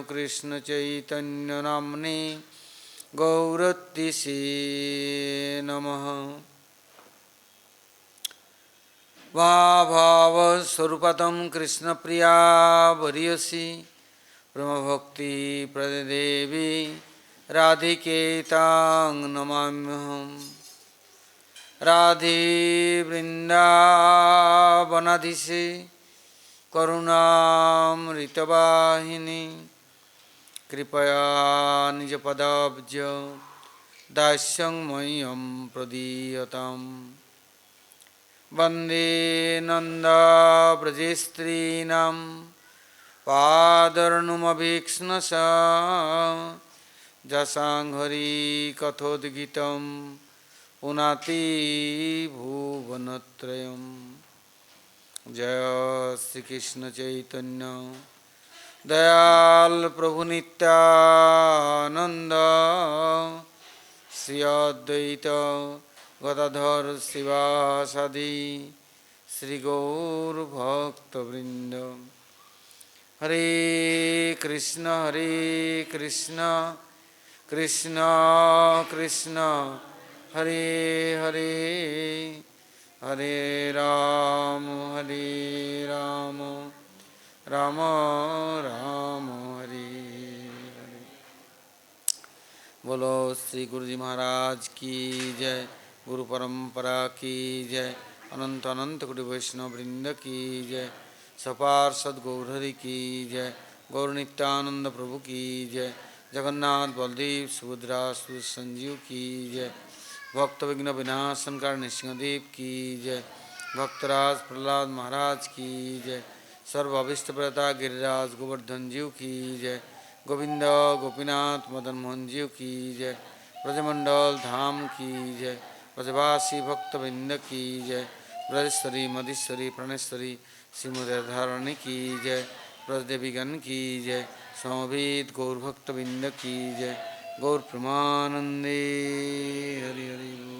कृष्ण चैतन्य नाम्ने गौरतिसे नमः। भावस्वरूपतं कृष्ण प्रिया वरियसी ब्रह्मभक्ति प्रदेवी राधिके तां नमाम्यहम्। राधे वृंदावनाधीशे करुणामृतवाहिनी कृपया निजपदाब्ज दास्यं मह्यं प्रदीयताम्। वन्दे नन्दाव्रजस्त्रीणां पादर्णुमभीक्ष्णसा जसाङ्घ्रि कथोद्गीतं पुनाति भुवनत्रयम्। जय श्री कृष्ण चैतन्य दयाल प्रभु नित्यानंद श्री अद्वैत गदाधर शिवासादि श्री गौर भक्तवृंद। हरे कृष्ण कृष्ण कृष्ण हरे हरे हरे राम राम राम हरे हरे। बोलो श्री गुरु जी महाराज की जय, गुरु परंपरा की जय, अनंत अनंत कोटि वैष्णव वृंद की जय, सपार्षद गौरहरि की जय, गौर नित्यानंद प्रभु की जय, जगन्नाथ बलदेव सुभद्रा संजीव की जय, भक्त विघ्न विनाशन कार नृसिंहदेव की जय, भक्तराज प्रहलाद महाराज की जय, सर्वाभिष्ट प्रदाता गिरिराज गोवर्धन जीव की जय, गोविंद गोपीनाथ मदन मोहन जीव की जय, ब्रजमंडल धाम की जय, ब्रजवासी भक्तवृंद की जय, ब्रजेश्वरी मधेश्वरी प्रणेश्वरी श्रीमद्धारणी की जय, ब्रजदेवीगण की जय, समवेत गौर भक्तवृंद की जय, गौर प्रेमानंदे हरि हरि बोल।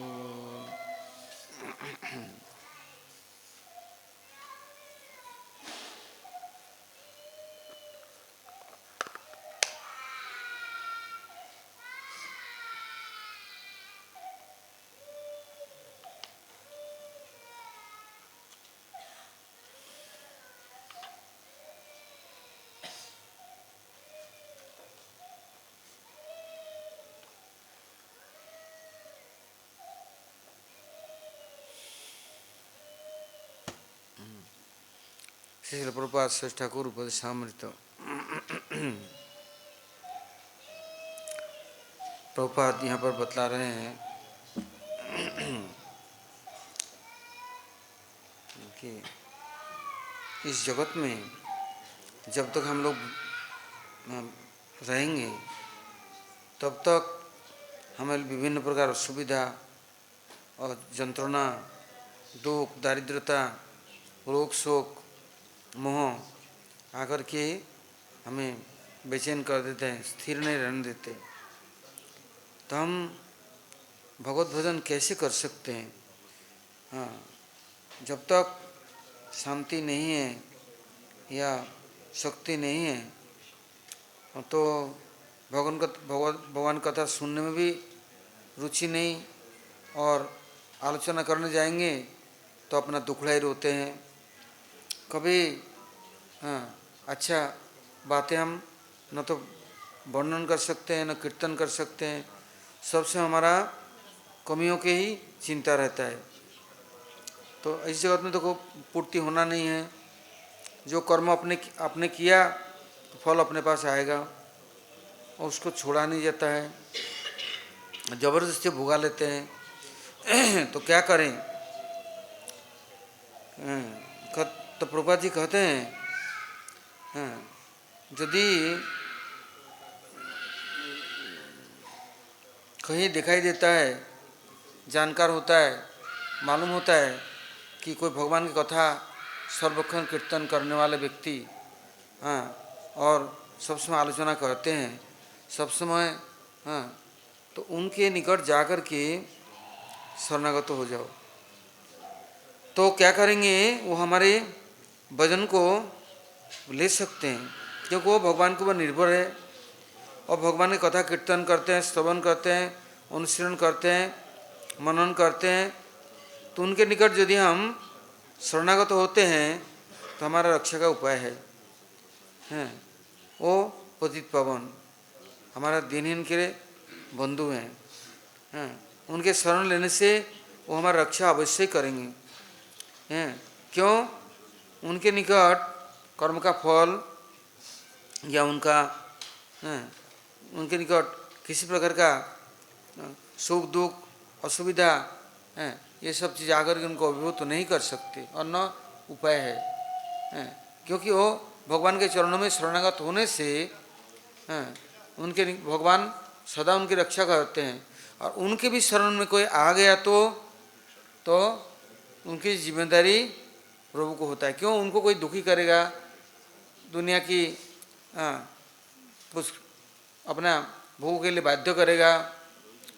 श्रील प्रभुपाद श्रेष्ठ ठाकुर उपदेशामृत। प्रभुपाद यहाँ पर बतला रहे हैं कि इस जगत में जब तक हम लोग रहेंगे तब तक हमें विभिन्न प्रकार सुविधा और यंत्रणा, दुख, दारिद्रता, रोग, शोक, मोह आकर के हमें बेचैन कर देते हैं, स्थिर नहीं रहने देते। तो हम भगवत भजन कैसे कर सकते हैं? हाँ, जब तक शांति नहीं है या शक्ति नहीं है तो भगवान कथा सुनने में भी रुचि नहीं, और आलोचना करने जाएंगे तो अपना दुखड़ा ही रोते हैं। कभी अच्छा बातें हम न तो वर्णन कर सकते हैं न कीर्तन कर सकते हैं, सबसे हमारा कमियों के ही चिंता रहता है। तो इस जगत में तो कोई पूर्ति होना नहीं है। जो कर्म अपने किया तो फल अपने पास आएगा और उसको छोड़ा नहीं जाता है, जबरदस्ती भुगा लेते हैं। तो क्या करें? तो प्रभुपाद जी कहते हैं यदि कहीं दिखाई देता है, जानकार होता है, मालूम होता है कि कोई भगवान की कथा सर्वक्षण कीर्तन करने वाले व्यक्ति और सब समय आलोचना करते हैं, सब समय तो उनके निकट जाकर के शरणागत हो जाओ। तो क्या करेंगे? वो हमारे भजन को ले सकते हैं। क्योंकि वो भगवान के ऊपर निर्भर है और भगवान की कथा कीर्तन करते हैं, स्तवन करते हैं, अनुशीलन करते हैं, मनन करते हैं। तो उनके निकट यदि हम शरणागत होते हैं तो हमारा रक्षा का उपाय है। वो पतित पावन हमारा दिनहीन के बंधु हैं। उनके शरण लेने से वो हमारा रक्षा अवश्य करेंगे। क्यों? उनके निकट कर्म का फल या उनके निकट किसी प्रकार का सुख दुख असुविधा ये सब चीज़ आकर के उनको अभिभूत नहीं कर सकते और न उपाय है। क्योंकि वो भगवान के चरणों में शरणागत होने से उनके भगवान सदा उनकी रक्षा करते हैं। और उनके भी शरण में कोई आ गया तो उनकी जिम्मेदारी प्रभु को होता है। क्यों? उनको कोई दुखी करेगा, दुनिया की कुछ अपना भोग के लिए बाध्य करेगा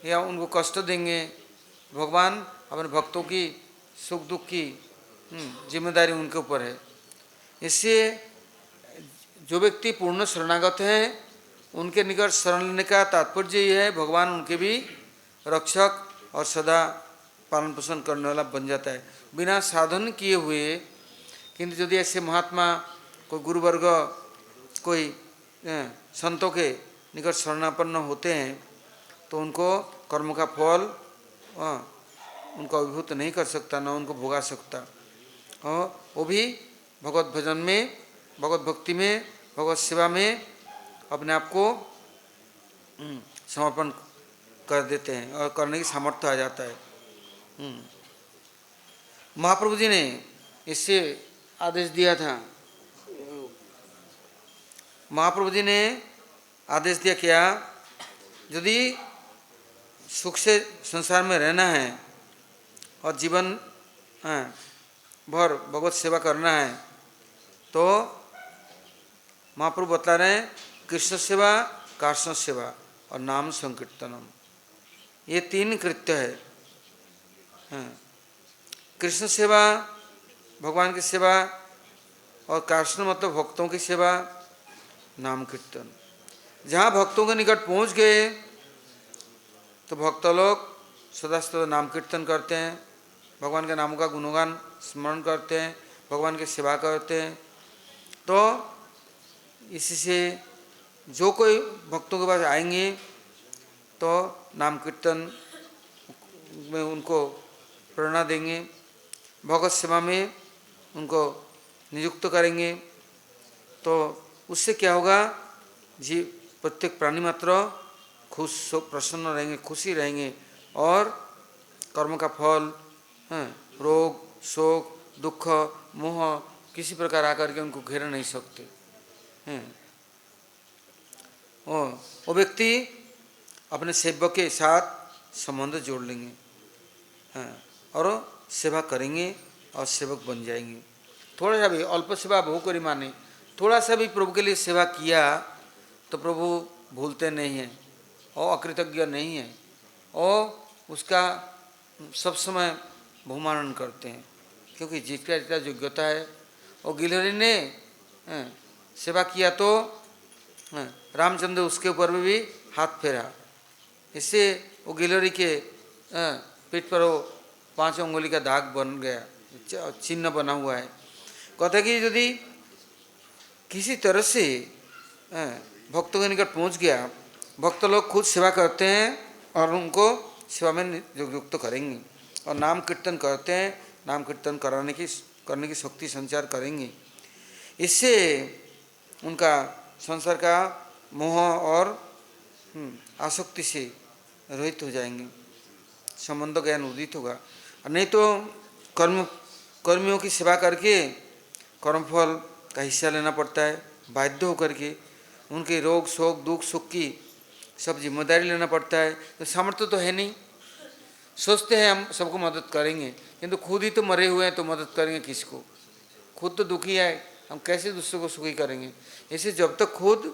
या उनको कष्ट देंगे, भगवान अपने भक्तों की सुख दुख की जिम्मेदारी उनके ऊपर है। इससे जो व्यक्ति पूर्ण शरणागत हैं उनके निकट शरण लेने का तात्पर्य ये है भगवान उनके भी रक्षक और सदा पालन पोषण करने वाला बन जाता है बिना साधन किए हुए। किंतु यदि ऐसे महात्मा कोई गुरुवर्ग कोई संतों के निकट शरणापन्न होते हैं तो उनको कर्म का फल उनको अभिभूत नहीं कर सकता, न उनको भोगा सकता। और वो भी भगवत भजन में, भगवत भक्ति में, भगवत सेवा में अपने आप को समर्पण कर देते हैं और करने की सामर्थ्य आ जाता है। महाप्रभु जी ने इससे आदेश दिया था। महाप्रभु जी ने आदेश दिया क्या? यदि सुख से संसार में रहना है और जीवन भर भगवत सेवा करना है तो महाप्रभु बता रहे हैं कृष्ण सेवा, कार्ष्ण सेवा और नाम संकीर्तनम, ये तीन कृत्य है। कृष्ण सेवा भगवान की सेवा और कार्ष्ण मतलब भक्तों की सेवा, नाम कीर्तन। जहाँ भक्तों के निकट पहुँच गए तो भक्त लोग सदा सदा नाम कीर्तन करते हैं, भगवान के नामों का गुणगान स्मरण करते हैं, भगवान की सेवा करते हैं। तो इसी से जो कोई भक्तों के पास आएंगे तो नाम कीर्तन में उनको प्रेरणा देंगे, भगवत सेवा में उनको नियुक्त करेंगे। तो उससे क्या होगा? जी प्रत्येक प्राणी मात्र खुश प्रसन्न रहेंगे, खुशी रहेंगे और कर्म का फल रोग शोक दुख मोह किसी प्रकार आकर के उनको घेर नहीं सकते। वो व्यक्ति अपने सेवक के साथ संबंध जोड़ लेंगे और सेवा करेंगे और सेवक बन जाएंगे। थोड़ा सा भी अल्प सेवा बहु करी माने, थोड़ा सा भी प्रभु के लिए सेवा किया तो प्रभु भूलते नहीं हैं और अकृतज्ञ नहीं है और उसका सब समय बहुमानन करते हैं। क्योंकि जिसका जितना योग्यता है। और गिलहरी ने सेवा किया तो रामचंद्र उसके ऊपर भी हाथ फेरा, इससे वो गिलहरी के पेट पर वो 5 अंगुली का दाग बन गया, चिन्ह बना हुआ है। कहता कि यदि किसी तरह से भक्तों के निकट पहुंच गया, भक्त लोग खुद सेवा करते हैं और उनको सेवा में नियुक्त करेंगे और नाम कीर्तन करते हैं, नाम कीर्तन करने की शक्ति संचार करेंगे। इससे उनका संसार का मोह और आसक्ति से रहित हो जाएंगे, संबंध ज्ञान उदित होगा। नहीं तो कर्मियों की सेवा करके कर्मफल का हिस्सा लेना पड़ता है, बाध्य होकर के उनके रोग शोक दुख सुख की सब जिम्मेदारी लेना पड़ता है। तो सामर्थ्य तो है नहीं, सोचते हैं हम सबको मदद करेंगे किंतु खुद ही तो मरे हुए हैं तो मदद करेंगे किसको? खुद तो दुखी है, हम कैसे दूसरे को सुखी करेंगे? ऐसे जब तक खुद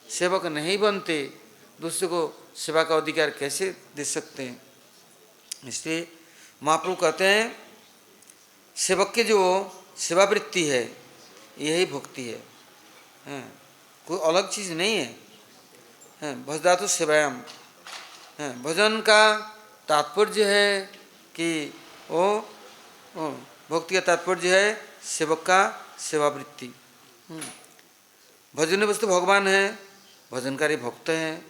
सेवक नहीं बनते दूसरे को सेवा का अधिकार कैसे दे सकते हैं? इसलिए महाप्रभु कहते हैं सेवक की जो सेवावृत्ति है यही भक्ति है। कोई अलग चीज़ नहीं है। भजदातु सेवायाम है। भजन का तात्पर्य है कि वो भक्ति का तात्पर्य है सेवक का सेवावृत्ति। भजन वस्तु भगवान है, भजनकारी भक्त हैं,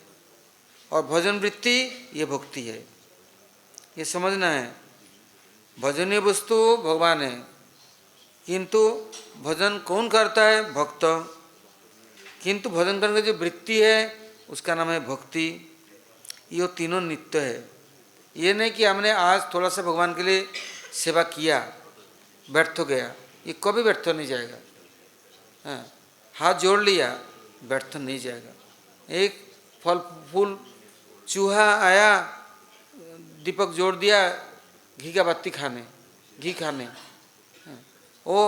और भजन वृत्ति ये भक्ति है, ये समझना है। भजनीय वस्तु भगवान है, किंतु भजन कौन करता है? भक्त। किंतु भजन करने की जो वृत्ति है उसका नाम है भक्ति। ये तीनों नित्य है। ये नहीं कि हमने आज थोड़ा सा भगवान के लिए सेवा किया, व्यर्थ हो गया, ये कभी व्यर्थ नहीं जाएगा। हाँ, हाथ जोड़ लिया, व्यर्थ नहीं जाएगा। एक फल फूल चूहा आया, दीपक जोड़ दिया घी का बत्ती खाने, घी खाने, वो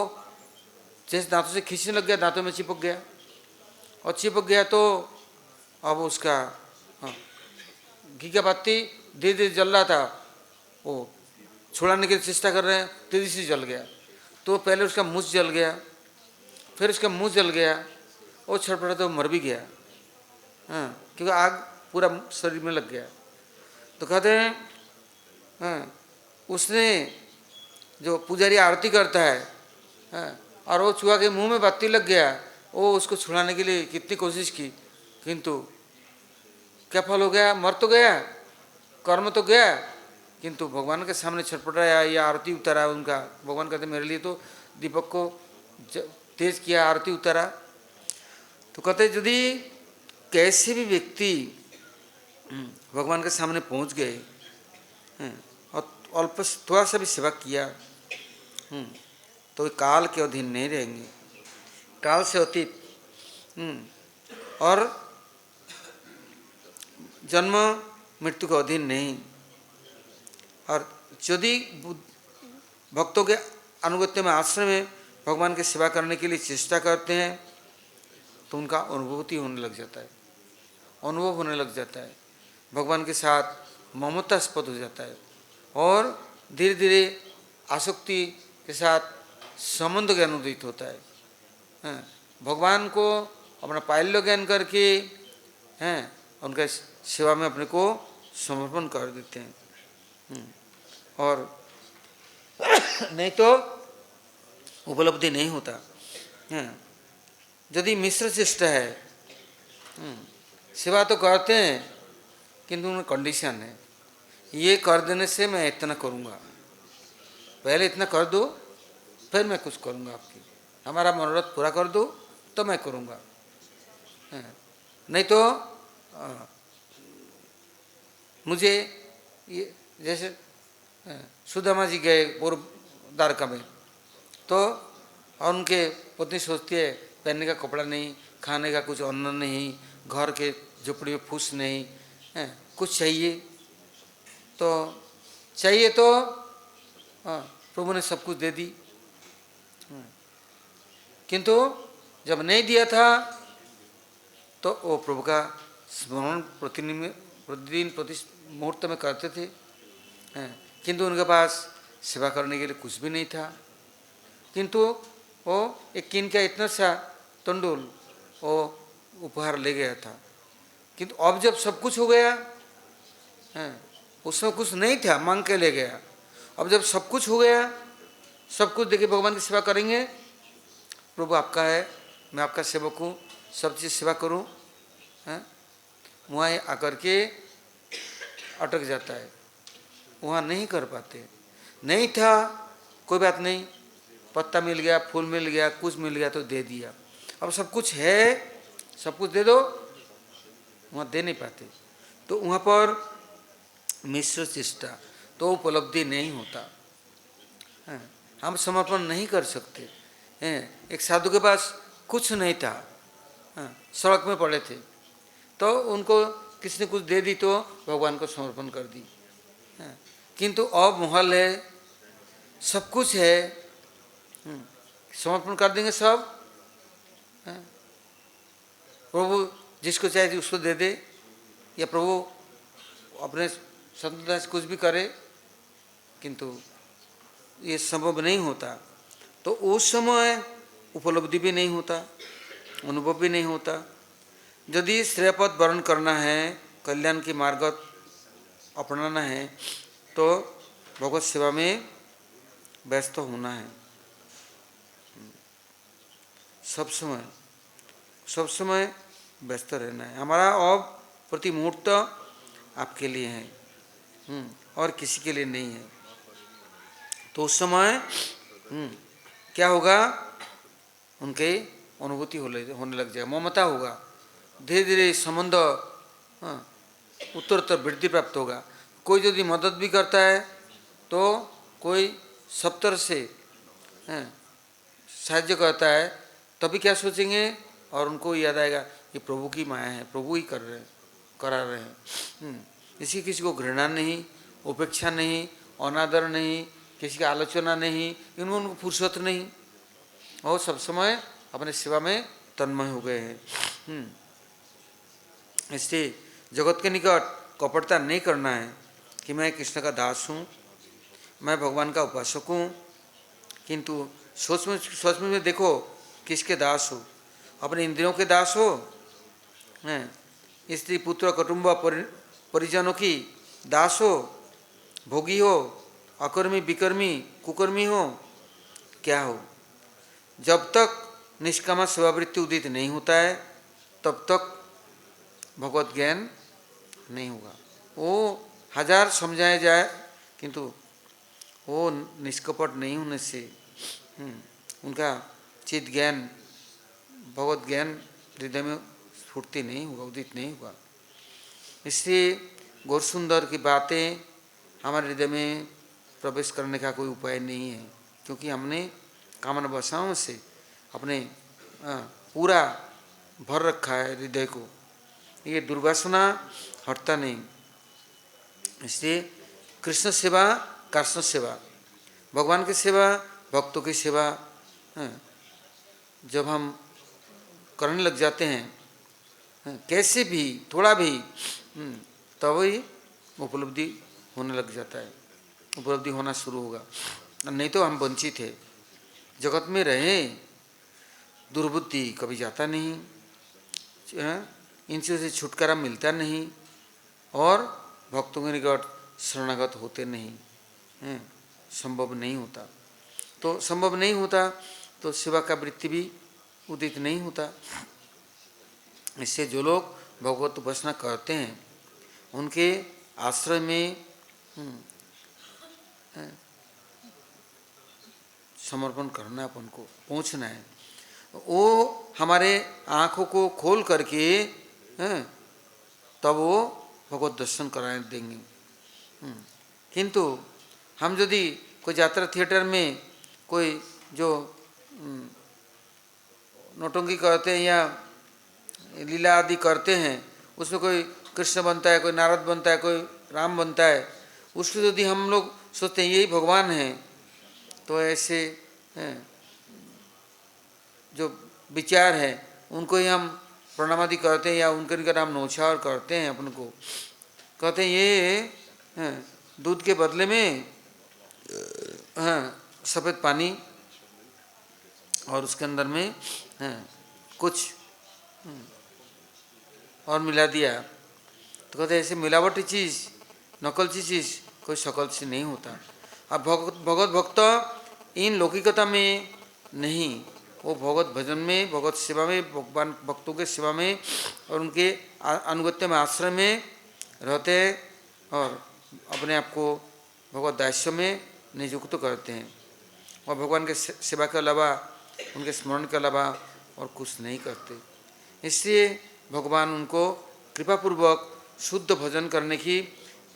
जैसे दांतों से खींचने लग गया, दांतों में चिपक गया, और चिपक गया तो अब उसका घी का बत्ती धीरे धीरे जल रहा था, वो छुड़ाने की चेष्टा कर रहे हैं, तेजी से जल गया। तो पहले उसका मुंह जल गया, फिर उसका मुंह जल गया, वो छटपटा तो मर भी गया। हाँ, क्योंकि आग पूरा शरीर में लग गया। तो कहते हैं हाँ, उसने जो पुजारी आरती करता है, हाँ, और वो चूहा के मुंह में बत्ती लग गया, वो उसको छुड़ाने के लिए कितनी कोशिश की, किंतु क्या फल हो गया? मर तो गया, कर्म तो गया, किंतु भगवान के सामने छटपटाया, या आरती उतारा उनका। भगवान कहते मेरे लिए तो दीपक को तेज किया, आरती उतारा। तो कहते यदि कैसे भी व्यक्ति भगवान के सामने पहुंच गए और अल्प थोड़ा सा भी सेवा किया, तो काल के अधीन नहीं रहेंगे, काल से अतीत और जन्म मृत्यु के अधीन नहीं। और यदि भक्तों के अनुगत्य में आश्रम में भगवान की सेवा करने के लिए चेष्टा करते हैं तो उनका अनुभूति होने लग जाता है, अनुभव होने लग जाता है, भगवान के साथ ममतास्पद हो जाता है, और धीरे धीरे आसक्ति के साथ संबंध ज्ञान उदित होता है। भगवान को अपना पाल्य ज्ञान करके उनके सेवा में अपने को समर्पण कर देते हैं, और नहीं तो उपलब्धि नहीं होता। यदि मिश्र चेष्टा है, सेवा तो करते हैं किंतु उनमें कंडीशन है, ये कर देने से मैं इतना करूँगा, पहले इतना कर दो फिर मैं कुछ करूँगा, आपकी हमारा मनोरथ पूरा कर दो तो मैं करूँगा, नहीं तो मुझे ये जैसे सुदामा जी गए पूर्व द्वारका में, तो उनके पत्नी सोचती है पहनने का कपड़ा नहीं, खाने का कुछ अन्न नहीं, घर के झोपड़ी में फूस नहीं, कुछ चाहिए तो प्रभु ने सब कुछ दे दी। किंतु जब नहीं दिया था तो वो प्रभु का स्मरण प्रतिदिन प्रति मुहूर्त में करते थे, किंतु उनके पास सेवा करने के लिए कुछ भी नहीं था। किंतु वो एक किन का इतना सा तंडुल वो उपहार ले गया था। किंतु अब जब सब कुछ हो गया, उसमें कुछ नहीं था, मांग के ले गया। अब जब सब कुछ हो गया, सब कुछ देखिए भगवान की सेवा करेंगे, प्रभु आपका है, मैं आपका सेवक हूँ, सब चीज़ सेवा करूँ, वहाँ आकर के अटक जाता है, वहाँ नहीं कर पाते। नहीं था कोई बात नहीं, पत्ता मिल गया, फूल मिल गया, कुछ मिल गया तो दे दिया। अब सब कुछ है, सब कुछ दे दो, वहाँ दे नहीं पाते। तो वहाँ पर मिश्र चेष्टा, तो उपलब्धि नहीं होता, हम समर्पण नहीं कर सकते। एक साधु के पास कुछ नहीं था, सड़क में पड़े थे, तो उनको किसी ने कुछ दे दी तो भगवान को समर्पण कर दी। किंतु अब महल है, सब कुछ है, समर्पण कर देंगे सब, प्रभु जिसको चाहे उसको दे दे, या प्रभु अपने स्वतंत्रता से कुछ भी करे, किंतु ये संभव नहीं होता। तो उस समय उपलब्धि भी नहीं होता, अनुभव भी नहीं होता, यदि श्रेयपद वर्ण करना है, कल्याण की मार्ग अपनाना है, तो भगवत सेवा में व्यस्त होना है। सब समय व्यस्त रहना है। हमारा अब प्रति मुहूर्त आपके लिए है, और किसी के लिए नहीं है। तो उस समय क्या होगा, उनके अनुभूति होने लग जाएगा, ममता होगा, धीरे धीरे संबंध उत्तरोत्तर वृद्धि प्राप्त होगा। कोई यदि मदद भी करता है तो कोई सब तरह से साहाय्य करता है, तभी क्या सोचेंगे, और उनको याद आएगा कि प्रभु की माया है, प्रभु ही करा रहे हैं। इसी किसी को घृणा नहीं, उपेक्षा नहीं, अनादर नहीं, किसी की आलोचना नहीं, इनको उनको फुर्सत नहीं, और सब समय अपने सेवा में तन्मय हो गए हैं। इसलिए जगत के निकट कपटता नहीं करना है कि मैं कृष्ण का दास हूँ, मैं भगवान का उपासक हूँ, किंतु सोच में देखो किसके दास हो, अपने इंद्रियों के दास हो, स्त्री पुत्र कुटुंब परिजनों की दास हो, भोगी हो, अकर्मी विकर्मी कुकर्मी हो, क्या हो। जब तक निष्काम सेवावृत्ति उदित नहीं होता है, तब तक भगवत ज्ञान नहीं होगा। वो हजार समझाया जाए, किंतु वो निष्कपट नहीं होने से उनका चित ज्ञान, भगवत ज्ञान हृदय में स्फूर्ति नहीं होगा, उदित नहीं होगा। इसलिए गौर सुंदर की बातें हमारे हृदय में प्रवेश करने का कोई उपाय नहीं है, क्योंकि हमने कामना वासनाओं से अपने पूरा भर रखा है हृदय को। ये दुर्वासना हटता नहीं। इसलिए कृष्ण सेवा, कृष्ण सेवा, भगवान की सेवा, भक्तों की सेवा जब हम करने लग जाते हैं, कैसे भी थोड़ा भी, तभी उपलब्धि होने लग जाता है, उपलब्धि होना शुरू होगा। नहीं तो हम वंचित है, जगत में रहे, दुर्बुद्धि कभी जाता नहीं, इन चीज़ों से छुटकारा मिलता नहीं, और भक्तों के निकट शरणागत होते नहीं, संभव नहीं होता। तो संभव नहीं होता तो सेवा का वृत्ति भी उदित नहीं होता। इससे जो लोग भगवत उपासना करते हैं, उनके आश्रय में समर्पण करना, अपन को पहुँचना है। वो हमारे आँखों को खोल करके तब वो भगवत दर्शन कराने देंगे। किंतु हम यदि कोई यात्रा थिएटर में कोई जो नौटंकी करते हैं या लीला आदि करते हैं, उसमें कोई कृष्ण बनता है, कोई नारद बनता है, कोई राम बनता है, उसको यदि हम लोग सोचते हैं यही भगवान है, तो ऐसे जो विचार है उनको ही हम प्रणाम आदि करते हैं, या उनके निकट हम नौछावर करते हैं, अपन को कहते हैं ये दूध के बदले में सफ़ेद पानी और उसके अंदर में कुछ और मिला दिया। तो कहते हैं ऐसे मिलावटी चीज़, नकलची चीज़ कोई शकल से नहीं होता। अब भगवत भक्त इन लौकिकता में नहीं, वो भगवत भजन में, भगवत सेवा में, भगवान भक्तों के सेवा में और उनके अनुगत्य में, आश्रय में रहते हैं, और अपने आप को भगवत दास्य में नियुक्त करते हैं, और भगवान के सेवा के अलावा, उनके स्मरण के अलावा और कुछ नहीं करते। इसलिए भगवान उनको कृपापूर्वक शुद्ध भजन करने की,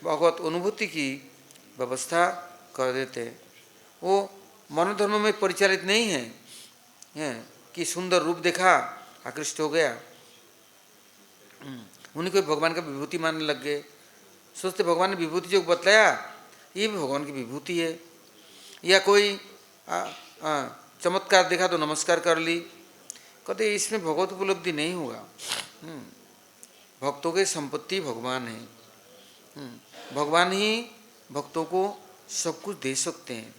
भगवत अनुभूति की व्यवस्था कर देते हैं। वो मनोधर्म में परिचालित नहीं है कि सुंदर रूप देखा आकृष्ट हो गया, उन्हीं को भगवान का विभूति मानने लग गए। सोचते भगवान ने विभूति जो बतलाया ये भी भगवान की विभूति है, या कोई चमत्कार देखा तो नमस्कार कर ली। कहते इसमें भगवत उपलब्धि नहीं होगा। भक्तों के संपत्ति भगवान है, भगवान ही भक्तों को सब कुछ दे सकते हैं,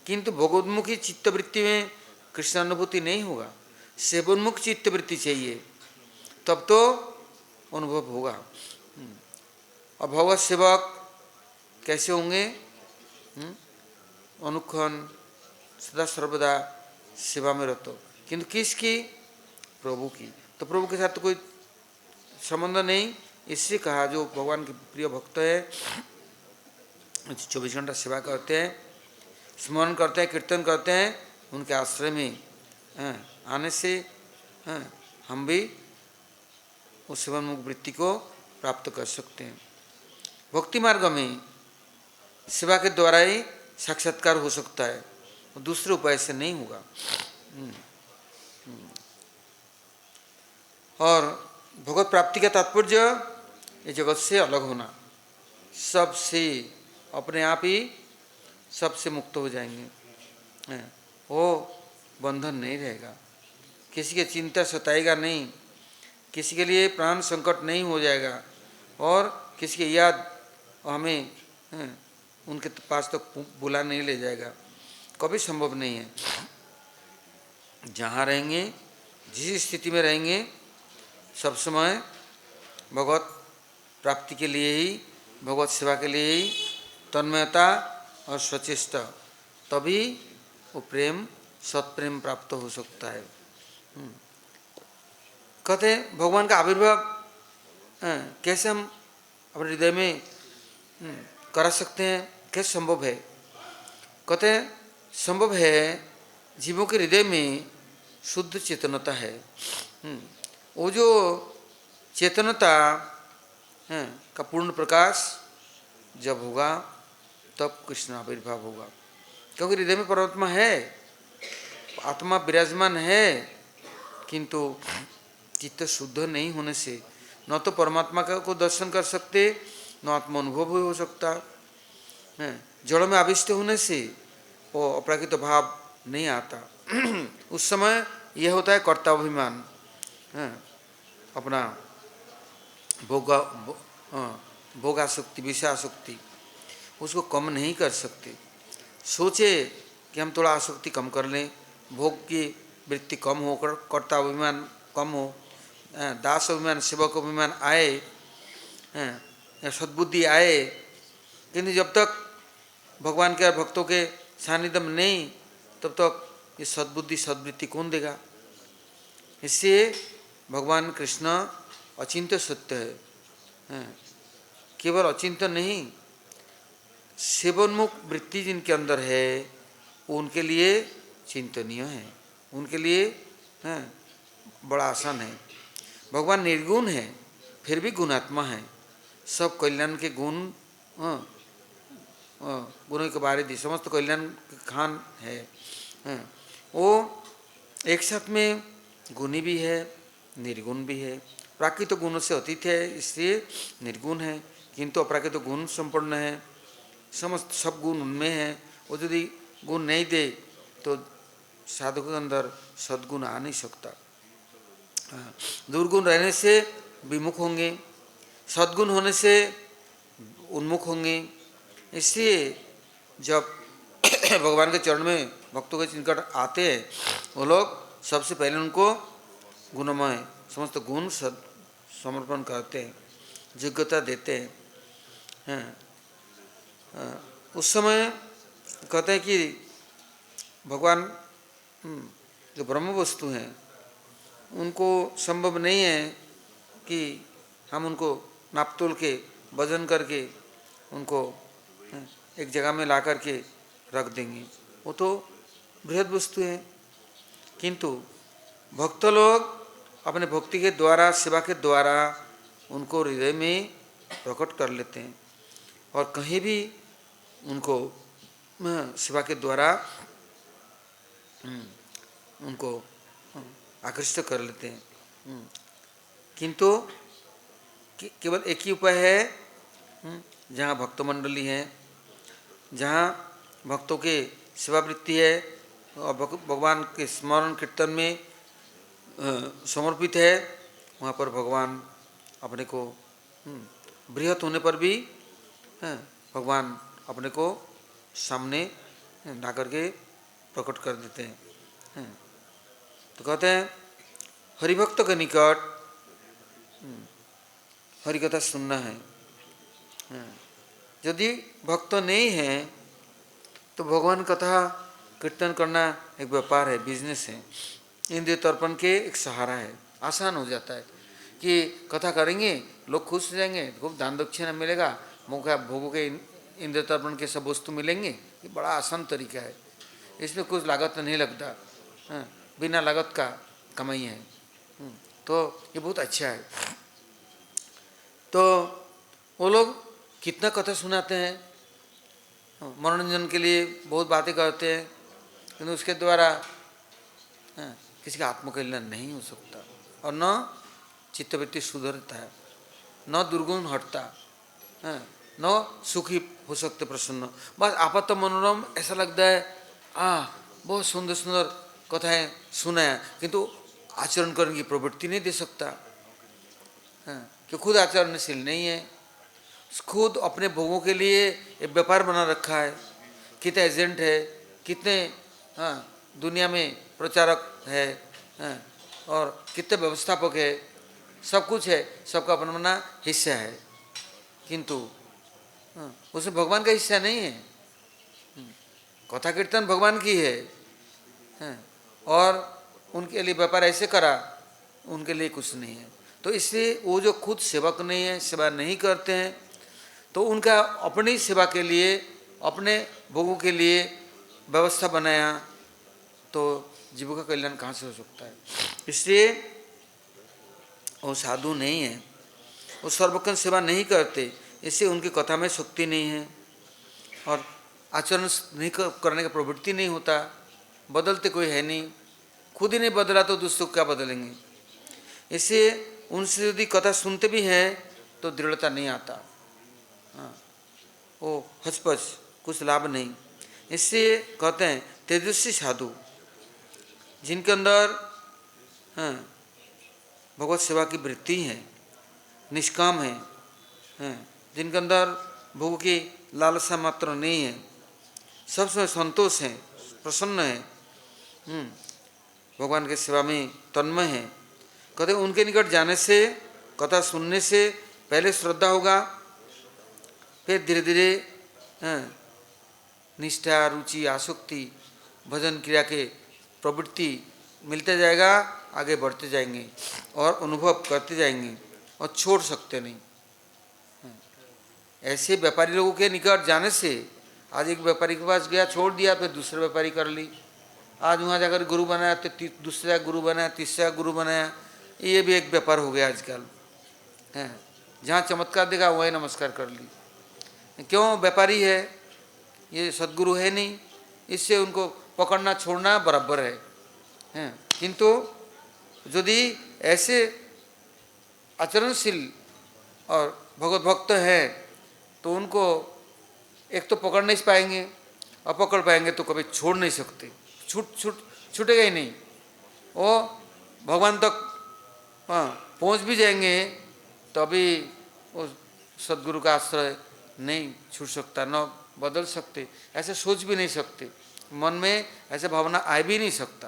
किंतु भगवन्मुखी चित्तवृत्ति में कृष्णानुभूति नहीं होगा, सेवोन्मुख चित्तवृत्ति चाहिए। तब तो अनुभव होगा। और भगवत सेवक कैसे होंगे? अनुक्षण सदा सर्वदा सेवा में रहते, किंतु किसकी? प्रभु की। तो प्रभु के साथ तो कोई संबंध नहीं, इससे कहा जो भगवान के प्रिय भक्त है, 24 घंटा सेवा करते हैं, स्मरण करते हैं, कीर्तन करते हैं, उनके आश्रय में आने से हम भी उस सेवन मुक्त वृत्ति को प्राप्त कर सकते हैं। भक्ति मार्ग में सेवा के द्वारा ही साक्षात्कार हो सकता है, दूसरे उपाय से नहीं होगा। और भगवत प्राप्ति का तात्पर्य ये जगत से अलग होना, सबसे अपने आप ही सबसे मुक्त हो जाएंगे। वो बंधन नहीं रहेगा, किसी की चिंता सताएगा नहीं, किसी के लिए प्राण संकट नहीं हो जाएगा, और किसी की याद हमें उनके पास तक बुला नहीं ले जाएगा, कभी संभव नहीं है। जहाँ रहेंगे, जिस स्थिति में रहेंगे, सब समय भगवत प्राप्ति के लिए ही, भगवत सेवा के लिए ही तन्मयता और स्वचेष्टा, तभी वो प्रेम सत्प्रेम प्राप्त हो सकता है। कहते हैं भगवान का आविर्भाव कैसे हम अपने हृदय में करा सकते हैं, कैसे संभव है? कहते हैं संभव है, जीवों के हृदय में शुद्ध चेतनता है। वो जो चेतनता का पूर्ण प्रकाश जब होगा तब कृष्ण आविर्भाव होगा, क्योंकि हृदय में परमात्मा है, आत्मा विराजमान है, किंतु चित्त शुद्ध नहीं होने से न तो परमात्मा को दर्शन कर सकते, न आत्मा अनुभव हो सकता है। जड़ में आविष्ट होने से वो अपराकृत भाव नहीं आता। उस समय यह होता है कर्ताभिमान, अपना भोगासक्ति, विषयासक्ति, उसको कम नहीं कर सकते। सोचे कि हम थोड़ा आसक्ति कम कर लें, भोग की वृत्ति कम हो, कर्ताभिमान कम हो, दास अभिमान, सेवक अभिमान आए, सद्बुद्धि आए, किंतु जब तक भगवान के भक्तों के सानिध्य में नहीं, तब तक ये सद्बुद्धि सद्वृत्ति कौन देगा? इससे भगवान कृष्ण अचिंत्य सत्य है, केवल अचिंत्य नहीं, सेवनमुख वृत्ति जिनके अंदर है वो उनके लिए चिंतनीय है, उनके लिए बड़ा आसान है। भगवान निर्गुण है, फिर भी गुणात्मा है, सब कल्याण के गुण, गुणों के बारे दी, समस्त कल्याण के खान है। वो एक साथ में गुणी भी है, निर्गुण भी है। प्राकृतिक गुणों से अतीत है, इसलिए निर्गुण है, किंतु अप्राकृतिक गुण संपन्न है, समस्त सब गुण उनमें है। वो यदि गुण नहीं दे तो साधक के अंदर सद्गुण आ नहीं सकता। दुर्गुण रहने से विमुख होंगे, सद्गुण होने से उन्मुख होंगे। इसलिए जब भगवान के चरण में भक्तों के निकट आते हैं, वो लोग सबसे पहले उनको गुणमय समस्त गुण समर्पण करते हैं, योग्यता देते हैं। उस समय कहते हैं कि भगवान जो ब्रह्म वस्तु हैं, उनको संभव नहीं है कि हम उनको नापतोल के वजन करके उनको एक जगह में ला करके रख देंगे, वो तो बृहद वस्तु है। किंतु भक्त लोग अपने भक्ति के द्वारा, सेवा के द्वारा उनको हृदय में प्रकट कर लेते हैं, और कहीं भी उनको सेवा के द्वारा उनको आकृष्ट कर लेते हैं। किंतु केवल एक ही उपाय है, जहाँ भक्त मंडली है, जहाँ भक्तों के सेवावृत्ति है और भगवान के स्मरण कीर्तन में समर्पित है, वहाँ पर भगवान अपने को बृहत होने पर भी भगवान अपने को सामने ला करके प्रकट कर देते हैं। तो कहते हैं हरिभक्त के निकट हरि कथा सुनना है। यदि भक्त नहीं है तो भगवान कथा कीर्तन करना एक व्यापार है, बिजनेस है, इंद्रिय तर्पण के एक सहारा है। आसान हो जाता है कि कथा करेंगे, लोग खुश हो जाएंगे, खूब दान दक्षिणा मिलेगा, मौका भोगों के इंद्रिय तर्पण के सब वस्तु मिलेंगे। ये बड़ा आसान तरीका है, इसमें कुछ लागत नहीं लगता, बिना लागत का कमाई है। तो ये बहुत अच्छा है। तो वो लोग कितना कथा सुनाते हैं, मनोरंजन के लिए बहुत बातें करते हैं, किंतु उसके द्वारा किसी का आत्मकल्याण नहीं हो सकता, और न चित्तवृत्ति सुधरता है, न दुर्गुण हटता, न सुखी हो सकते प्रसन्न। बस आपात मनोरम ऐसा लगता है, बहुत सुंदर सुंदर कथाएं सुनाया, किंतु आचरण करने की प्रवृत्ति नहीं दे सकता, कि खुद आचरणशील नहीं है, खुद अपने भोगों के लिए एक व्यापार बना रखा है। कितने एजेंट है, कितने दुनिया में प्रचारक है, और कितने व्यवस्थापक है, सब कुछ है, सबका अपना अपना हिस्सा है, किंतु उसमें भगवान का हिस्सा नहीं है। कथा कीर्तन भगवान की है, और उनके लिए व्यापार ऐसे करा, उनके लिए कुछ नहीं है। तो इसलिए वो जो खुद सेवक नहीं है, सेवा नहीं करते हैं, तो उनका अपनी सेवा के लिए, अपने भोगों के लिए व्यवस्था बनाया, तो जीवों का कल्याण कहाँ से हो सकता है। इसलिए वो साधु नहीं है, वो सर्वकन सेवा नहीं करते, इससे उनकी कथा में शक्ति नहीं है, और आचरण नहीं करने का प्रवृत्ति नहीं होता, बदलते कोई है नहीं, खुद ही नहीं बदला तो दूसरों क्या बदलेंगे। इससे उनसे यदि कथा सुनते भी हैं तो दृढ़ता नहीं आता, वो हचपच, कुछ लाभ नहीं। इससे कहते हैं तेजस्वी साधु, जिनके अंदर भगवत सेवा की वृत्ति है, निष्काम है, जिनके अंदर भोग की लालसा मात्र नहीं है, सब समय संतोष है, प्रसन्न है, भगवान की सेवा में तन्मय है। कहते उनके निकट जाने से, कथा सुनने से पहले श्रद्धा होगा, फिर धीरे धीरे निष्ठा, रुचि, आसक्ति, भजन क्रिया के प्रवृत्ति मिलते जाएगा, आगे बढ़ते जाएंगे और अनुभव करते जाएंगे, और छोड़ सकते नहीं। ऐसे व्यापारी लोगों के निकट जाने से, आज एक व्यापारी के पास गया, छोड़ दिया, फिर दूसरे व्यापारी कर ली, आज वहाँ जाकर गुरु बनाया, तो दूसरा गुरु बनाया, तीसरा गुरु बनाया, ये भी एक व्यापार हो गया आजकल। जहाँ चमत्कार देखा वही नमस्कार कर ली। क्यों? व्यापारी है, ये सद्गुरु है नहीं, इससे उनको पकड़ना छोड़ना बराबर है। किंतु यदि ऐसे आचरणशील और भगवत भक्त है तो उनको एक तो पकड़ नहीं पाएंगे, और पकड़ पाएंगे तो कभी छोड़ नहीं सकते, छूटेगा ही नहीं। वो भगवान तक पहुंच भी जाएंगे तो अभी वो सद्गुरु का आश्रय नहीं छूट सकता, न बदल सकते, ऐसे सोच भी नहीं सकते, मन में ऐसे भावना आ भी नहीं सकता,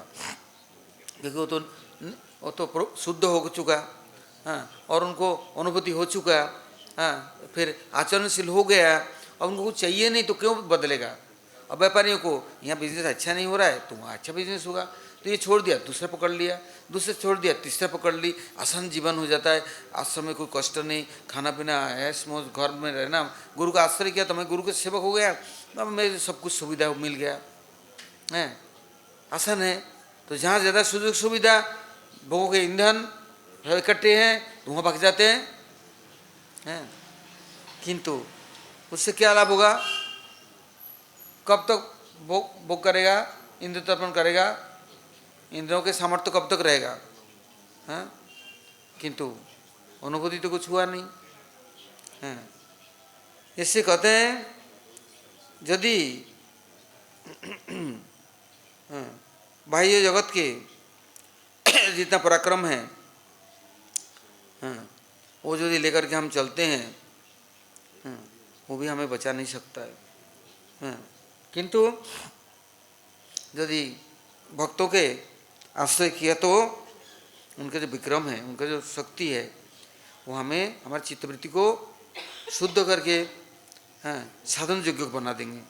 क्योंकि वो तो शुद्ध हो चुका, और उनको अनुभूति हो चुका, फिर आचरणशील हो गया, और उनको कुछ चाहिए नहीं तो क्यों बदलेगा। अब व्यापारियों को यहाँ बिजनेस अच्छा नहीं हो रहा है तो वहाँ अच्छा बिजनेस होगा, तो ये छोड़ दिया, दूसरा पकड़ लिया, दूसरे छोड़ दिया, तीसरा पकड़ ली, आसान जीवन हो जाता है, आश्रम में कोई कष्ट नहीं, खाना पीना ऐश मौज, घर में रहना, गुरु का आश्रय किया तो मैं गुरु के सेवक हो गया, अब मेरे सब कुछ सुविधा मिल गया है, आसान है। तो जहाँ ज़्यादा सुযোগ सुविधा, भोगों के ईंधन इकट्ठे हैं तो वहाँ भाग जाते हैं, किंतु उससे क्या लाभ होगा? कब तक भोग करेगा, इंद्र तर्पण करेगा, इंद्रियों के सामर्थ्य कब तक रहेगा, किंतु अनुभूति तो कुछ हुआ नहीं। इससे कहते हैं यदि बाह्य जगत के जितना पराक्रम है वो यदि लेकर के हम चलते हैं वो भी हमें बचा नहीं सकता है, किंतु यदि भक्तों के आश्रय किया तो उनके जो विक्रम है, उनका जो शक्ति है, वो हमें हमारी चित्तवृत्ति को शुद्ध करके साधन योग्य बना देंगे।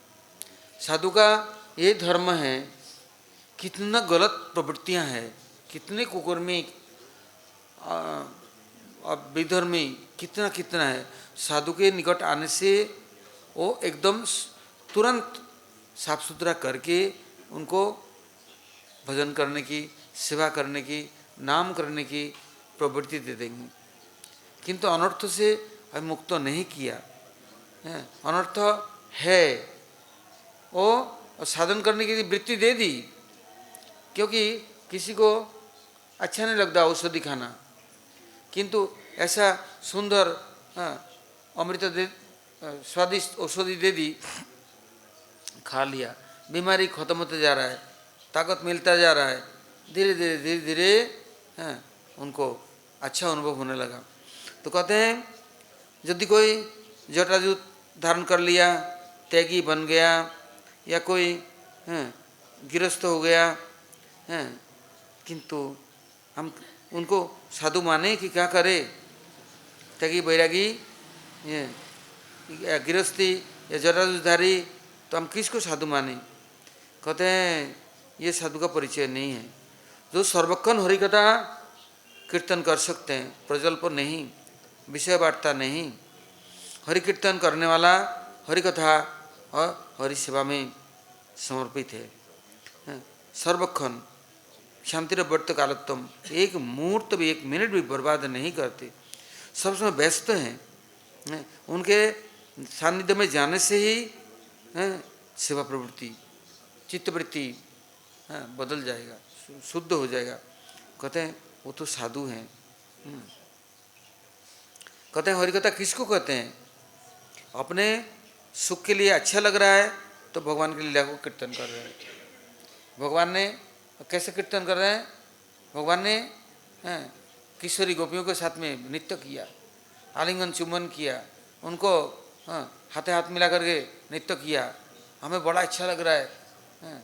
साधु का ये धर्म है, कितना गलत प्रवृत्तियां हैं, कितने कुकर्मी और विधर्मी कितना कितना है। साधु के निकट आने से वो एकदम तुरंत साफ सुथरा करके उनको भजन करने की, सेवा करने की, नाम करने की प्रवृत्ति दे देंगे। किंतु अनर्थ से अभी मुक्त नहीं किया, अनर्थ है वो साधन करने की वृत्ति दे दी, क्योंकि किसी को अच्छा नहीं लगता औषधि खाना, किंतु ऐसा सुंदर अमृत दे, स्वादिष्ट औषधि दे दी, खा लिया, बीमारी खत्म होते जा रहा है, ताकत मिलता जा रहा है, धीरे धीरे धीरे धीरे उनको अच्छा अनुभव होने लगा। तो कहते हैं यदि कोई जटाजूट धारण कर लिया, त्यागी बन गया, या कोई गिरस्थ हो गया, किंतु हम उनको साधु माने कि क्या करे? त्यागी बैरागी या गिरस्थी या जटाजूटधारी, तो हम किसको साधु माने? कहते हैं ये साधु का परिचय नहीं है। जो सर्वक्षण हरिकथा कीर्तन कर सकते हैं, प्रजल्प नहीं, विषय वार्ता नहीं, हरि कीर्तन करने वाला हरिकथा और हरि सेवा में समर्पित है। सर्वक्षण शांति वर्त कालोत्तम, एक मुहूर्त भी, एक मिनट भी बर्बाद नहीं करते, सब समय व्यस्त हैं। उनके सानिध्य में जाने से ही सेवा प्रवृत्ति, चित्तवृत्ति बदल जाएगा, शुद्ध हो जाएगा। कहते हैं वो तो साधु हैं। कहते हैं हरिकथा किसको कहते हैं? अपने सुख के लिए अच्छा लग रहा है तो भगवान की लीला को कीर्तन कर रहे हैं। भगवान ने कैसे कीर्तन कर रहे हैं? भगवान ने किशोरी गोपियों के साथ में नृत्य किया, आलिंगन चुम्बन किया, उनको हाथे हाथ मिला करके नृत्य किया, हमें बड़ा अच्छा लग रहा है।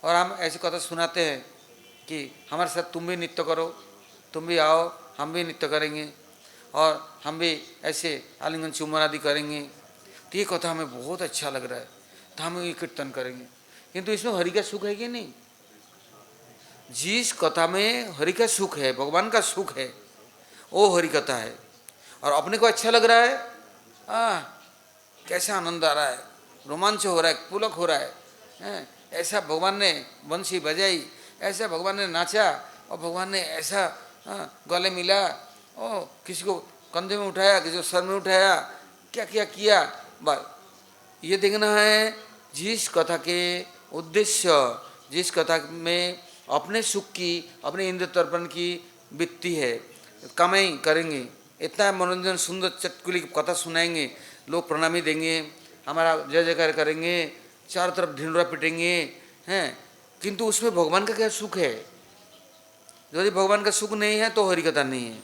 और हम ऐसी कथा सुनाते हैं कि हमारे साथ तुम भी नृत्य करो, तुम भी आओ, हम भी नृत्य करेंगे और हम भी ऐसे आलिंगन चुम्बन आदि करेंगे। तो ये कथा हमें बहुत अच्छा लग रहा है, तो हम ये कीर्तन करेंगे। किंतु इसमें हरि का सुख है कि नहीं? जिस कथा में हरि का सुख है, भगवान का सुख है, वो हरि कथा है। और अपने को अच्छा लग रहा है, कैसा आनंद आ रहा है, रोमांच हो रहा है, पुलक हो रहा है, ऐसा भगवान ने बंसी बजाई, ऐसा भगवान ने नाचा, और भगवान ने ऐसा गले मिला, और किसी को कंधे में उठाया, किसी को सर में उठाया, क्या क्या किया। बस ये देखना है जिस कथा के उद्देश्य, जिस कथा में अपने सुख की, अपने इंद्र तर्पण की वृत्ति है, कमाई करेंगे, इतना मनोरंजन सुंदर चटकुली कथा सुनाएंगे, लोग प्रणामी देंगे, हमारा जय जयकार करेंगे, चारों तरफ ढिंडोरा पिटेंगे, हैं, किंतु उसमें भगवान का क्या सुख है? यदि भगवान का सुख नहीं है तो हरिकथा नहीं है।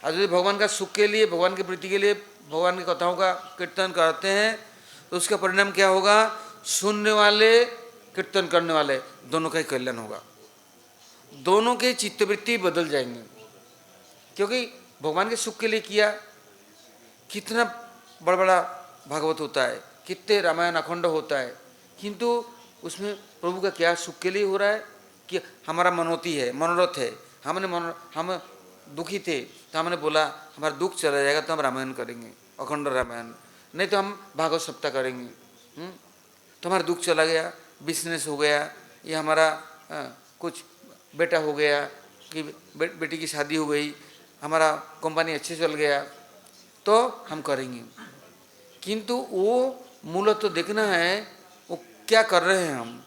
और यदि भगवान का सुख के लिए, भगवान की प्रीति के लिए भगवान की कथाओं का कीर्तन करते हैं, तो उसका परिणाम क्या होगा? सुनने वाले, कीर्तन करने वाले, दोनों का ही कल्याण होगा, दोनों के चित्तवृत्ति बदल जाएंगे। क्योंकि भगवान के सुख के लिए किया, कितना बड़ा बड़ा भागवत होता है, कितने रामायण अखंड होता है, किंतु उसमें प्रभु का क्या सुख के लिए हो रहा है? कि हमारा मनोती है, मनोरथ है, हम दुखी थे तो हमने बोला हमारा दुख चला जाएगा तो हम रामायण करेंगे, अखंड रामायण, नहीं तो हम भागवत सप्ताह करेंगे। तो हमारा दुख चला गया, बिजनेस हो गया, या हमारा कुछ बेटा हो गया, कि बेटी की शादी हो गई, हमारा कंपनी अच्छे चल गया, तो हम करेंगे। किंतु वो मूलतः तो देखना है वो क्या कर रहे हैं। हम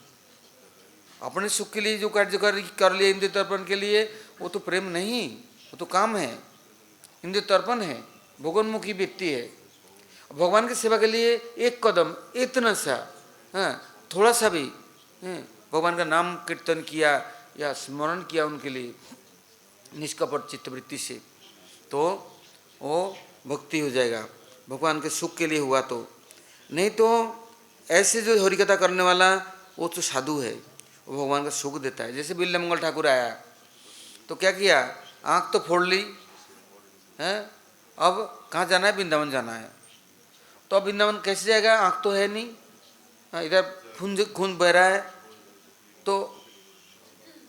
अपने सुख के लिए जो कार्य कर लिए इंद्रिय तर्पण के लिए, वो तो प्रेम नहीं, वो तो काम है, इंद्रिय तर्पण है, भोगोन्मुखी व्यक्ति है। भगवान की सेवा के लिए एक कदम, इतना सा, थोड़ा सा भी भगवान का नाम कीर्तन किया या स्मरण किया उनके लिए निष्कपट चित्तवृत्ति से, तो वो भक्ति हो जाएगा, भगवान के सुख के लिए हुआ तो। नहीं तो ऐसे जो हरिकथा करने वाला वो तो साधु है, वो भगवान का सुख देता है। जैसे बिल्ला मंगल ठाकुर आया तो क्या किया? आँख तो फोड़ ली, हैं। अब कहाँ जाना है? वृंदावन जाना है। तो अब वृंदावन कैसे जाएगा? आँख तो है नहीं, इधर खून बह रहा है। तो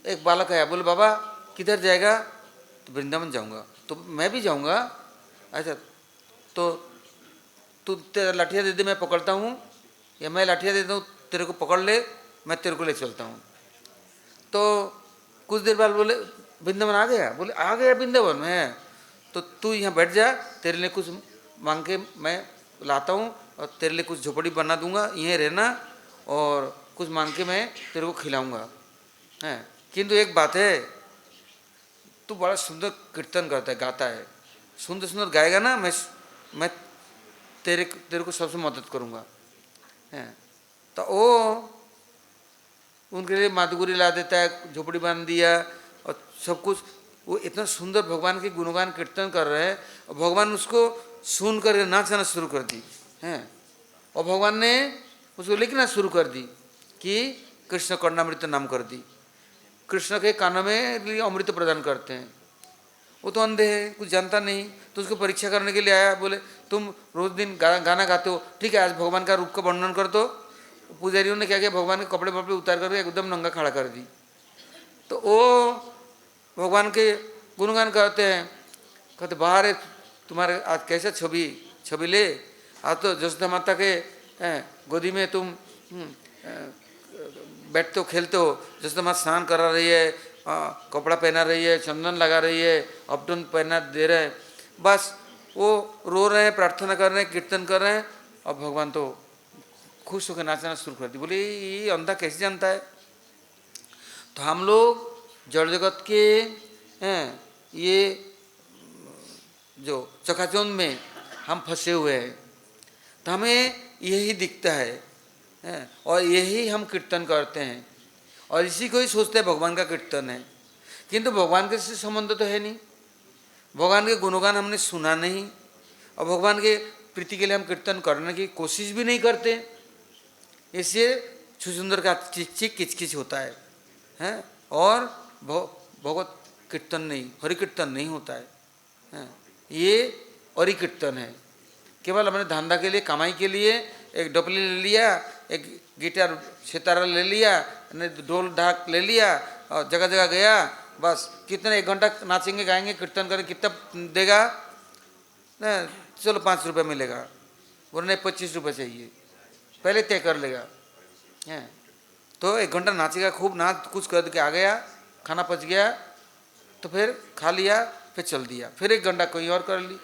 एक बालक आया, बोले बाबा किधर जाएगा? तो वृंदावन जाऊंगा। तो मैं भी जाऊंगा। अच्छा, तो तू तेरा लाठिया दे दे, मैं पकड़ता हूँ, या मैं लाठिया देता हूँ तेरे को, पकड़ ले, मैं तेरे को ले चलता हूँ। तो कुछ देर बाद बोले वृंदावन आ गया? बोले आ गया वृंदावन में। तो तू यहाँ बैठ जा, तेरे लिए कुछ मांग के मैं लाता हूँ, और तेरे लिए कुछ झोपड़ी बना दूंगा, यहीं रहना, और कुछ मांग के मैं तेरे को खिलाऊंगा। हैं, किंतु एक बात है, तू बड़ा सुंदर कीर्तन करता है, गाता है, सुंदर सुंदर गाएगा ना, मैं तेरे को सबसे मदद करूँगा। हैं, तो वो उनके लिए मातुगुरी ला देता है, झोपड़ी बांध दिया और सब कुछ। वो इतना सुंदर भगवान के गुणगान कीर्तन कर रहे हैं, और भगवान उसको सुन कर नाचना शुरू कर दी। हैं, और भगवान ने उसको लिखना शुरू कर दी कि कृष्ण कर्णामृत नाम कर दी। कृष्ण के कानों में लिए अमृत प्रदान करते हैं। वो तो अंधे है, कुछ जानता नहीं, तो उसको परीक्षा करने के लिए आया। बोले तुम रोज दिन गाना गाते हो, ठीक है आज भगवान का रूप का वर्णन कर दो। पुजारियों ने क्या किया, भगवान के कपड़े वपड़े उतार करके एकदम नंगा खड़ा कर दी। तो वो भगवान के गुणगान करते हैं, कहते बाहर है तुम्हारे आज कैसा छवि ले, आज तो जसोदा माता के गोदी में तुम बैठते हो, खेलते हो, जसोदा माता स्नान करा रही है, कपड़ा पहना रही है, चंदन लगा रही है, अपटन पहना दे रहे हैं। बस वो रो रहे हैं, प्रार्थना कर रहे हैं, कीर्तन कर रहे हैं, और भगवान तो खुश होकर नाचना शुरू कर दी। बोले ये अंधा कैसे जानता है? तो हम लोग जड़ जगत के ये जो चकाचौंध में हम फंसे हुए हैं, तो हमें यही दिखता है, और यही हम कीर्तन करते हैं, और इसी को ही सोचते हैं भगवान का कीर्तन है। किंतु भगवान के से संबंध तो है नहीं, भगवान के गुणगान हमने सुना नहीं, और भगवान के प्रीति के लिए हम कीर्तन करने की कोशिश भी नहीं करते। इसलिए छुछुंदर का चिक किचकिच होता है, और भगवत कीर्तन नहीं, हरि कीर्तन नहीं होता है। ये हरि कीर्तन है। केवल हमने धंधा के लिए, कमाई के लिए एक डपली ले लिया, एक गिटार सितारा ले लिया, ढोल ढाक ले लिया, और जगह जगह गया, बस कितने 1 घंटा नाचेंगे गाएंगे कीर्तन करेंगे, कितना देगा? चलो 5 रुपये मिलेगा, बोले नहीं 25 रुपये चाहिए, पहले तय कर लेगा। हैं, तो 1 घंटा नाचेगा, खूब नाच कुछ कर के आ गया, खाना पच गया, तो फिर खा लिया, फिर चल दिया, फिर 1 घंटा कोई और कर ली।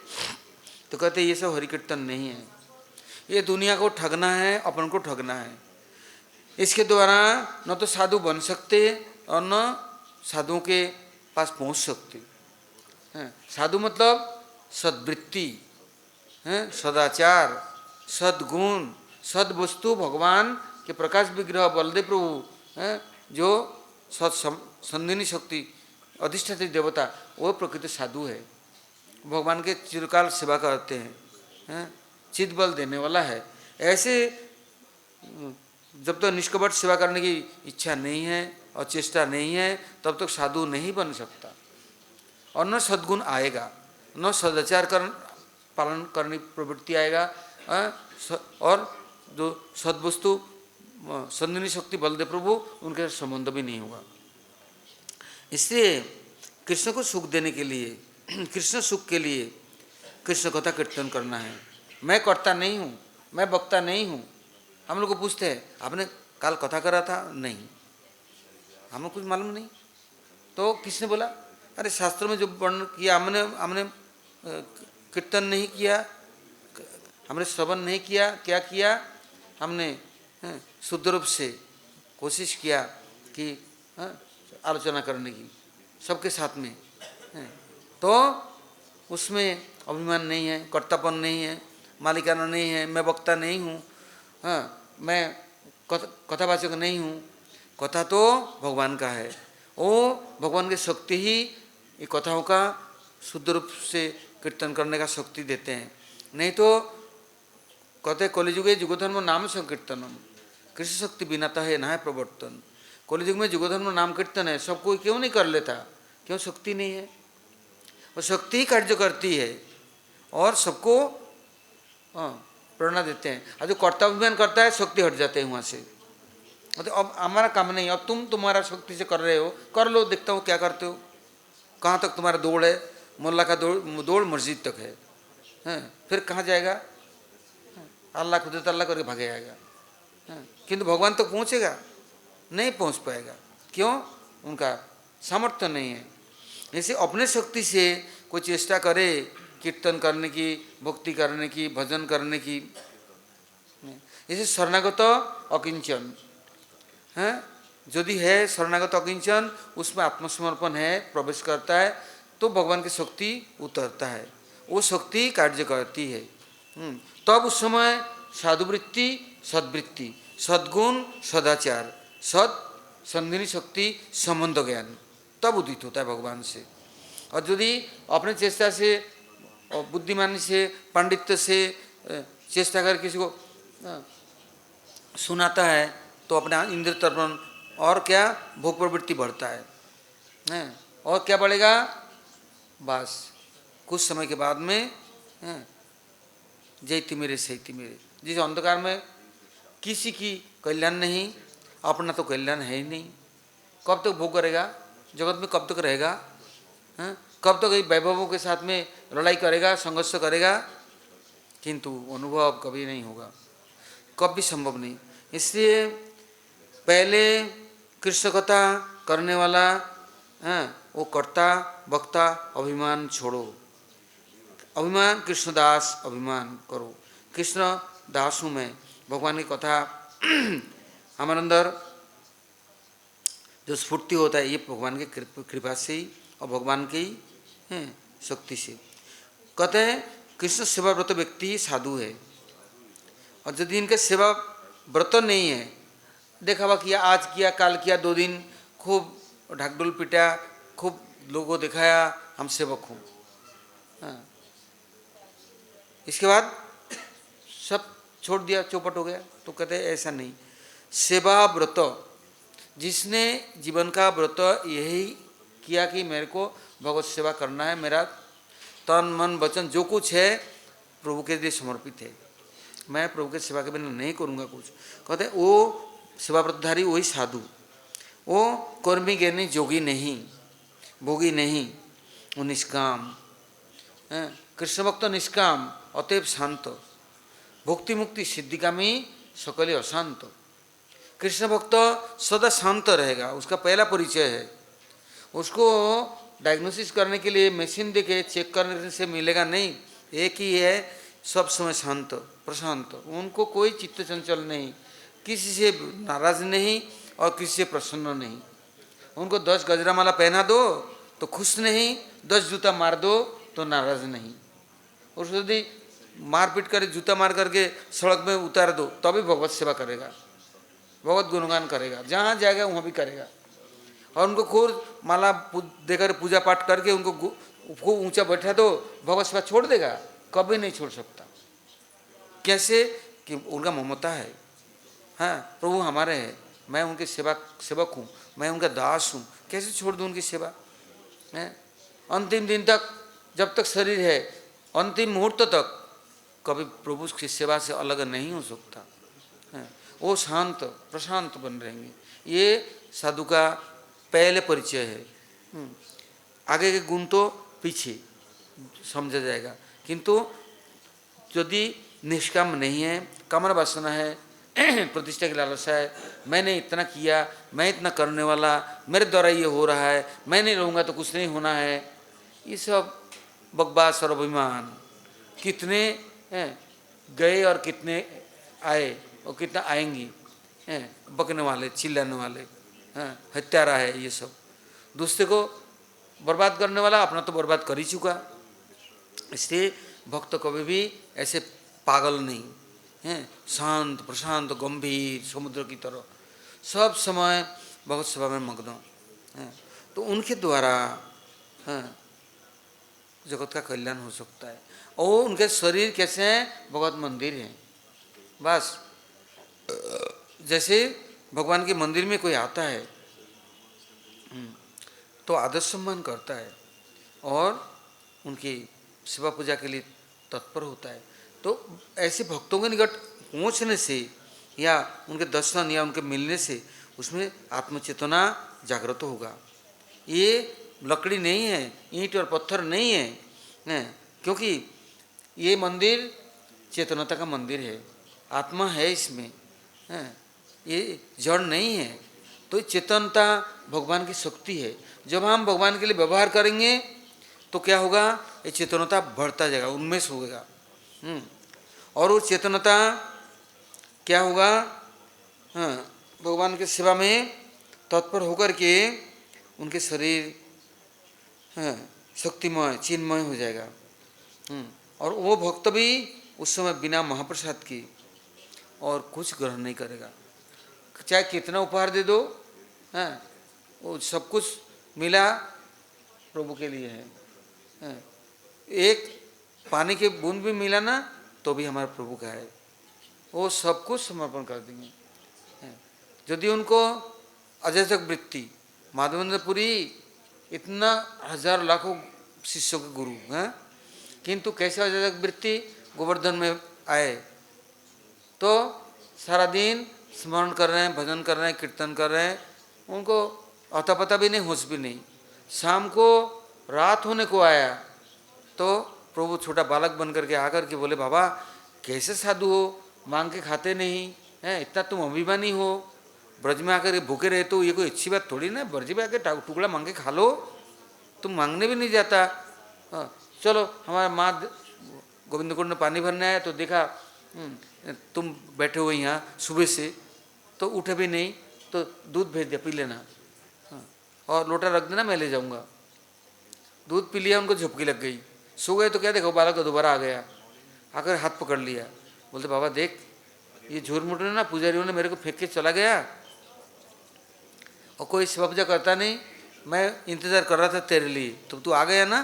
तो कहते ये सब हरि कीर्तन नहीं है, ये दुनिया को ठगना है, अपन को ठगना है। इसके द्वारा न तो साधु बन सकते और न साधुओं के पास पहुंच सकते हैं। साधु मतलब सद्वृत्ति, सदाचार, सद्गुण, सद्वस्तु, भगवान के प्रकाश विग्रह बलदेव प्रभु जो संदिनी शक्ति अधिष्ठात्री देवता, वो प्रकृत साधु है, भगवान के चिरकाल सेवा करते हैं, चित बल देने वाला है। ऐसे जब तक निष्कपट सेवा करने की इच्छा नहीं है और चेष्टा नहीं है, तब तक साधु नहीं बन सकता, और न सद्गुण आएगा, न सदाचार पालन करने की प्रवृत्ति आएगा, और जो सद्वस्तु संदिनी शक्ति बलदेव प्रभु, उनके संबंध भी नहीं होगा। इसलिए कृष्ण को सुख देने के लिए, कृष्ण सुख के लिए कृष्ण कथा कीर्तन करना है। मैं करता नहीं हूँ, मैं वक्ता नहीं हूँ। हम लोग को पूछते हैं आपने कल कथा करा था? नहीं, हमें कुछ मालूम नहीं। तो किसने बोला? अरे शास्त्रों में जो वर्णन किया, हमने कीर्तन नहीं किया, हमने श्रवण नहीं किया, क्या किया? हमने शुद्ध रूप से कोशिश किया कि आलोचना करने की सबके साथ में, तो उसमें अभिमान नहीं है, कर्तापन नहीं है, मालिकाना नहीं है, मैं वक्ता नहीं हूँ, मैं कथावाचक नहीं हूँ। कथा तो भगवान का है, वो भगवान की शक्ति ही ये कथाओं का शुद्ध रूप से कीर्तन करने का शक्ति देते हैं। नहीं तो कहते कलिजुगे जुगधर्म नाम संकीर्तनम, कृष्ण शक्ति बिना है ना है प्रवर्तन। कलिजुग में जुगधर्म नाम कीर्तन है, सब कोई क्यों नहीं कर लेता? क्यों? शक्ति नहीं है। वो शक्ति ही कार्य करती है और सबको प्रेरणा देते हैं। और जो कर्तव्याभिमान करता है शक्ति हट जाते हैं वहाँ से। तो अब हमारा काम नहीं, अब तुम तुम्हारा शक्ति से कर रहे हो, कर लो, देखता हूँ क्या करते हो, कहाँ तक तुम्हारा दौड़ है। मोल्ला का दौड़ मस्जिद तक है, हैं, फिर कहाँ जाएगा? अल्लाह खुद अल्लाह करके भागे आएगा। किंतु भगवान तक पहुँचेगा? नहीं पहुँच पाएगा। क्यों? उनका सामर्थ्य नहीं है। ऐसे अपने शक्ति से कोई चेष्टा करे कीर्तन करने की, भक्ति करने की, भजन करने की, जैसे शरणागत अकिंचन है, यदि है शरणागत अकिंचन, उसमें आत्मसमर्पण है, प्रवेश करता है, तो भगवान की शक्ति उतरता है, वो शक्ति कार्य करती है। तब उस समय साधुवृत्ति, सद्वृत्ति, सद्गुण, सदाचार, सद संधिनी शक्ति, संबंध ज्ञान तब उदित होता है भगवान से। और यदि अपने चेष्टा से और बुद्धिमानी से, पांडित्य से चेष्टा कर किसी को सुनाता है तो अपना इंद्र तर्पण और क्या भोग प्रवृत्ति बढ़ता है, और क्या बढ़ेगा? बस कुछ समय के बाद में जैती मेरे सैती मेरे। जिस अंधकार में किसी की कल्याण नहीं, अपना तो कल्याण है ही नहीं, कब तक भोग करेगा? जगत में कब तक रहेगा? कब तक वैभवों के साथ में लड़ाई करेगा, संघर्ष करेगा? किंतु अनुभव कभी नहीं होगा, कभी संभव नहीं। इसलिए पहले कृष्ण कथा करने वाला वो कर्ता वक्ता अभिमान छोड़ो, अभिमान कृष्णदास अभिमान करो। कृष्ण दास हूँ मैं, भगवान की कथा हमारे अंदर जो स्फूर्ति होता है ये भगवान की कृपा से ही और भगवान की शक्ति से। कहते हैं कृष्ण सेवा व्रत व्यक्ति साधु है, और यदि इनके सेवा व्रत नहीं है, देखावा किया, आज किया, काल किया, 2 दिन खूब ढाकढोल पिटा, खूब लोगों को दिखाया हम सेवक हूँ, इसके बाद सब छोड़ दिया, चौपट हो गया, तो कहते हैं ऐसा नहीं। सेवा व्रत, जिसने जीवन का व्रत यही किया कि मेरे को भगवत सेवा करना है, मेरा तन मन वचन जो कुछ है प्रभु के लिए समर्पित है, मैं प्रभु के सेवा के बिना नहीं करूँगा कुछ, कहते हैं वो सेवा व्रतधारी वही साधु। वो कर्मी ज्ञानी जोगी नहीं, भोगी नहीं, वो निष्काम। कृष्ण भक्त निष्काम, अतएव शांत, भक्ति मुक्ति सिद्धिकामी, सकले अशांत। कृष्ण भक्त सदा शांत रहेगा, उसका पहला परिचय है। उसको डायग्नोसिस करने के लिए मशीन देके चेक करने से मिलेगा नहीं, एक ही है, सब समय शांत प्रशांत, उनको कोई चित्त चंचल नहीं, किसी से नाराज नहीं और किसी से प्रसन्न नहीं। उनको 10 गजरा माला पहना दो तो खुश नहीं, 10 जूता मार दो तो नाराज नहीं। उसको यदि मारपीट कर जूता मार करके सड़क में उतार दो तभी भगवत सेवा करेगा, भगवत गुणगान करेगा, जहाँ जाएगा वहाँ भी करेगा। और उनको खूब माला देकर पूजा पाठ करके उनको खूब ऊंचा बैठा दो, भगवत सेवा छोड़ देगा? कभी नहीं छोड़ सकता। कैसे? कि उनका ममता है, हाँ प्रभु हमारे हैं, मैं उनके सेवक हूँ, मैं उनका दास हूँ, कैसे छोड़ दूँ उनकी सेवा? है अंतिम दिन तक, जब तक शरीर है, अंतिम मुहूर्त तक कभी प्रभु की सेवा से अलग नहीं हो सकता है। वो शांत प्रशांत बन रहेंगे। ये साधु का पहले परिचय है। आगे के गुण तो पीछे समझा जाएगा, किंतु यदि निष्काम नहीं है, कामना वासना है, प्रतिष्ठा की लालसा है, मैंने इतना किया, मैं इतना करने वाला, मेरे द्वारा ये हो रहा है, मैं नहीं रहूँगा तो कुछ नहीं होना है, ये सब बकवास और अभिमान। कितने गए और कितने आए और कितना आएंगी, बकने वाले, चिल्लाने वाले, हत्यारा है ये सब। दूसरे को बर्बाद करने वाला अपना तो बर्बाद कर ही चुका। इसलिए भक्त कभी भी ऐसे पागल नहीं हैं, शांत प्रशांत गंभीर समुद्र की तरह सब समय भगवत सेवा में मग्न हैं। तो उनके द्वारा जगत का कल्याण हो सकता है। और उनके शरीर कैसे हैं? भगवत मंदिर हैं। बस जैसे भगवान के मंदिर में कोई आता है तो आदर सम्मान करता है और उनकी सेवा पूजा के लिए तत्पर होता है। तो ऐसे भक्तों के निकट पहुँचने से या उनके दर्शन या उनके मिलने से उसमें आत्मचेतना जागृत होगा। ये लकड़ी नहीं है, ईंट और पत्थर नहीं है, क्योंकि ये मंदिर चेतनता का मंदिर है, आत्मा है इसमें, ये जड़ नहीं है। तो चेतनता भगवान की शक्ति है। जब हम भगवान के लिए व्यवहार करेंगे तो क्या होगा, ये चेतनता बढ़ता जाएगा, उन्मेष होगा। और वो चेतनता क्या होगा, भगवान के सेवा में तत्पर होकर के उनके शरीर शक्तिमय चिन्मय हो जाएगा। और वो भक्त भी उस समय बिना महाप्रसाद की और कुछ ग्रहण नहीं करेगा, चाहे कितना उपहार दे दो, वो सब कुछ मिला प्रभु के लिए है। एक पानी के बूंद भी मिला ना तो भी हमारे प्रभु का है, वो सब कुछ समर्पण कर देंगे। यदि उनको अजय वृत्ति, माधवेंद्र पुरी इतना हजार लाखों शिष्यों के गुरु हैं, किंतु कैसे अजय वृत्ति गोवर्धन में आए तो सारा दिन स्मरण कर रहे हैं, भजन कर रहे हैं, कीर्तन कर रहे हैं, उनको अता पता भी नहीं, होश भी नहीं। शाम को रात होने को आया तो प्रभु छोटा बालक बन करके आकर के बोले, बाबा कैसे साधु हो, मांग के खाते नहीं हैं, इतना तुम अभिमानी हो, ब्रज में आकर भूखे रहे तो ये कोई अच्छी बात थोड़ी ना, ब्रज में आकर टुकड़ा मांग के खा लो, तुम मांगने भी नहीं जाता। चलो हमारा माँ गोविंद कुंड में पानी भरने आया तो देखा तुम बैठे हो यहाँ सुबह से, तो उठे भी नहीं, तो दूध भेज दिया, पी लेना, और लोटा रख देना, मैं ले जाऊँगा। दूध पी लिया, उनको झपकी लग गई, सो गए। तो क्या देखो, बालक का दोबारा आ गया, आकर हाथ पकड़ लिया, बोलते बाबा देख ये झूठ मूठ ना, पुजारियों ने मेरे को फेंक के चला गया और कोई सेवा पूजा करता नहीं, मैं इंतज़ार कर रहा था तेरे लिए, तो तू आ गया ना,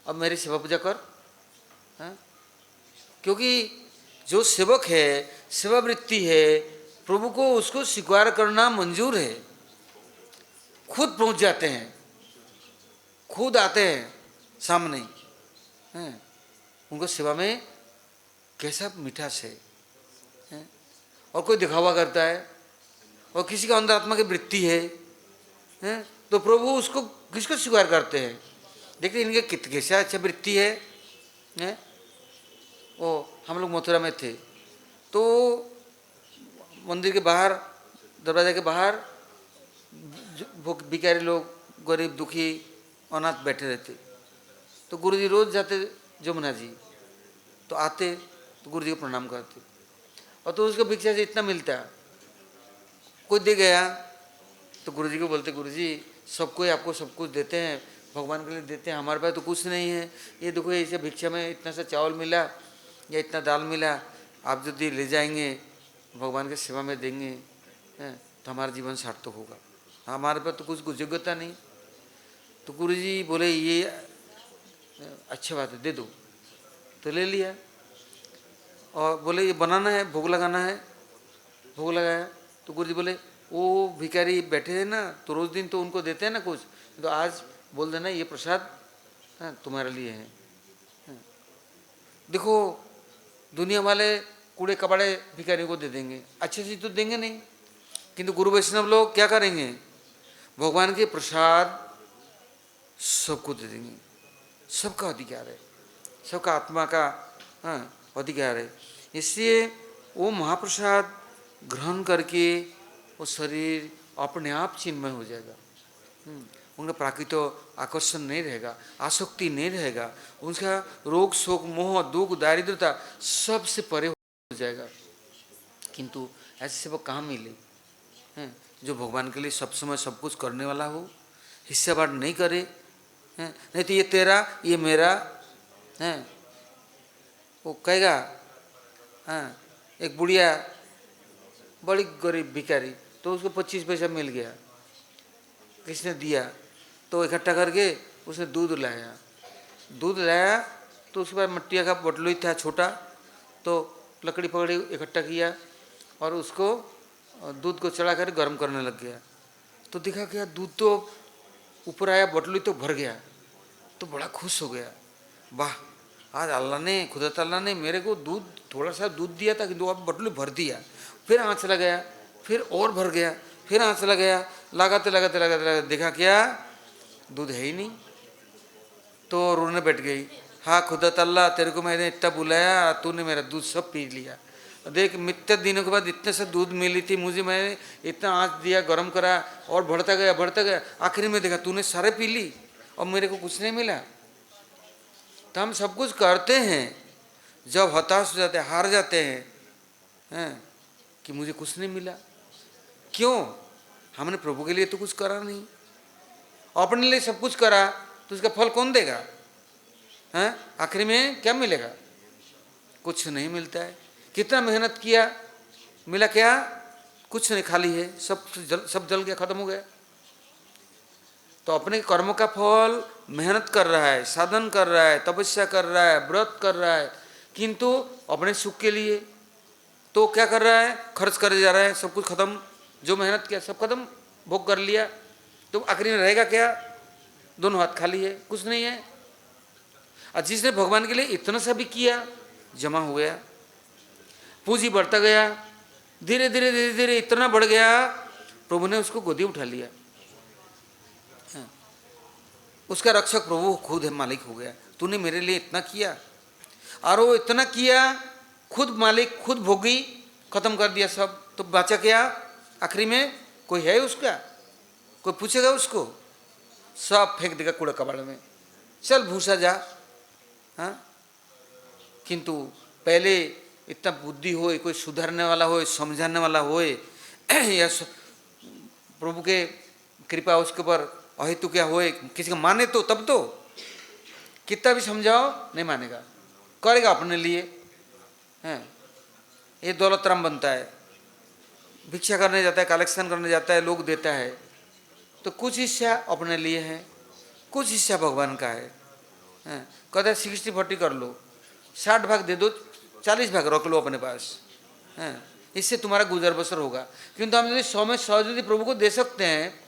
अब मेरी सेवा पूजा कर। क्योंकि जो सेवक है, सेवा वृत्ति है, प्रभु को उसको स्वीकार करना मंजूर है। खुद पहुंच जाते हैं, खुद आते हैं सामने, उनको सेवा में कैसा मिठास है। और कोई दिखावा करता है और किसी का अंदर आत्मा की वृत्ति है, तो प्रभु उसको किसको स्वीकार करते हैं। देखिए इनके कैसा अच्छा वृत्ति है। वो हम लोग मथुरा में थे तो मंदिर के बाहर, दरवाजे के बाहर भिखारी लोग, गरीब दुखी अनाथ बैठे रहते। तो गुरुजी रोज जाते जमुना जी, तो आते तो गुरुजी को प्रणाम करते, और तो उसको भिक्षा से इतना मिलता, कोई दे गया तो गुरुजी को बोलते, गुरुजी सबको आपको सब कुछ देते हैं, भगवान के लिए देते हैं, हमारे पास तो कुछ नहीं है, ये देखो ऐसे भिक्षा में इतना सा चावल मिला या इतना दाल मिला, आप यदि ले जाएंगे भगवान के सेवा में देंगे तो हमारा जीवन सार्थक होगा, हमारे पास तो कुछ योग्यता नहीं। तो गुरुजी बोले ये अच्छा बात है, दे दो। तो ले लिया और बोले ये बनाना है, भोग लगाना है, भोग लगाया। तो गुरुजी बोले वो भिखारी बैठे हैं ना, तो रोज दिन तो उनको देते हैं ना कुछ, तो आज बोल देना ये प्रसाद तुम्हारे लिए है। देखो दुनिया वाले कूड़े कबाड़े भिखारियों को दे देंगे, अच्छे चीज तो देंगे नहीं, किंतु गुरु वैष्णव लोग क्या करेंगे, भगवान के प्रसाद सबको दे देंगे। सबका अधिकार है, सबका आत्मा का अधिकार है। इसलिए वो महाप्रसाद ग्रहण करके वो शरीर अपने आप चिन्मय हो जाएगा। उनका प्राकृतिक आकर्षण नहीं रहेगा, आसक्ति नहीं रहेगा, उनका रोग शोक मोह दुख दारिद्रता सबसे परे हो जाएगा। किंतु ऐसे सेवक कहाँ मिले जो भगवान के लिए सब समय सब कुछ करने वाला हो, हिस्सा बांट नहीं करे, नहीं तो ये तेरा ये मेरा है। वो कहेगा एक बुढ़िया बड़ी गरीब भिखारी, तो उसको 25 पैसा मिल गया, किसने दिया, तो इकट्ठा करके उसने दूध लाया, दूध लाया तो उसके बाद मट्टिया का बटलू था छोटा, तो लकड़ी पकड़ी इकट्ठा किया और उसको दूध को चढ़ा कर गर्म करने लग गया। तो देखा क्या दूध तो ऊपर आया, बटलू तो भर गया, तो बड़ा खुश हो गया। वाह, आज अल्लाह ने, खुदा ताला ने मेरे को दूध, थोड़ा सा दूध दिया था किंतु अब बटुली भर दिया। फिर आँच लगाया, फिर और भर गया, फिर आँच लगाया, लगाते लगाते लगाते लगाते देखा क्या, दूध है ही नहीं। तो रोने बैठ गई, हाँ खुदा ताला तेरे को मैंने इतना बुलाया, तूने मेरा दूध सब पी लिया। देख इतने दिनों के बाद इतने से दूध मिली थी मुझे, मैंने इतना आँच दिया, गर्म करा और बढ़ता गया, आखिर में देखा तूने सारे पी ली और मेरे को कुछ नहीं मिला। तो हम सब कुछ करते हैं, जब हताश हो जाते हैं, हार जाते हैं कि मुझे कुछ नहीं मिला। क्यों? हमने प्रभु के लिए तो कुछ करा नहीं, अपने लिए सब कुछ करा, तो उसका फल कौन देगा? हैं? आखिर में क्या मिलेगा? कुछ नहीं मिलता है। कितना मेहनत किया, मिला क्या? कुछ नहीं, खाली है, सब जल गया, खत्म हो गया। तो अपने कर्म का फल मेहनत कर रहा है, साधन कर रहा है, तपस्या कर रहा है, व्रत कर रहा है, किंतु अपने सुख के लिए तो क्या कर रहा है? खर्च करे जा रहा है, सब कुछ खत्म, जो मेहनत किया सब खत्म, भोग कर लिया, तो आखिर में रहेगा क्या? दोनों हाथ खाली है, कुछ नहीं है। और जिसने भगवान के लिए इतना सा भी किया, जमा हो गया, पूंजी बढ़ता गया, धीरे धीरे धीरे धीरे इतना बढ़ गया, प्रभु ने उसको गोदी उठा लिया। उसका रक्षक प्रभु खुद है, मालिक हो गया। तूने मेरे लिए इतना किया, और वो इतना किया, खुद मालिक, खुद भोगी, खत्म कर दिया सब, तो बचा क्या? आखिरी में कोई है उसका? कोई पूछेगा उसको? सब फेंक देगा कूड़ा कबाड़ में, चल भूसा जा। हाँ, किंतु पहले इतना बुद्धि होए, कोई सुधारने वाला होए, समझाने वाला होए, या प्रभु के कृपा उसके ऊपर अहेतु क्या होए, किसी का माने तो तब तो, कितना भी समझाओ नहीं मानेगा, करेगा अपने लिए। हैं, ये दौलतराम बनता है, भिक्षा करने जाता है, कलेक्शन करने जाता है, लोग देता है, तो कुछ हिस्सा अपने लिए है, कुछ हिस्सा भगवान का है। कहता है 60-40 कर लो, 60 भाग दे दो, 40 भाग रख लो अपने पास, इससे तुम्हारा गुजर बसर होगा। किंतु हम यदि 100 में 100 यदि प्रभु को दे सकते हैं,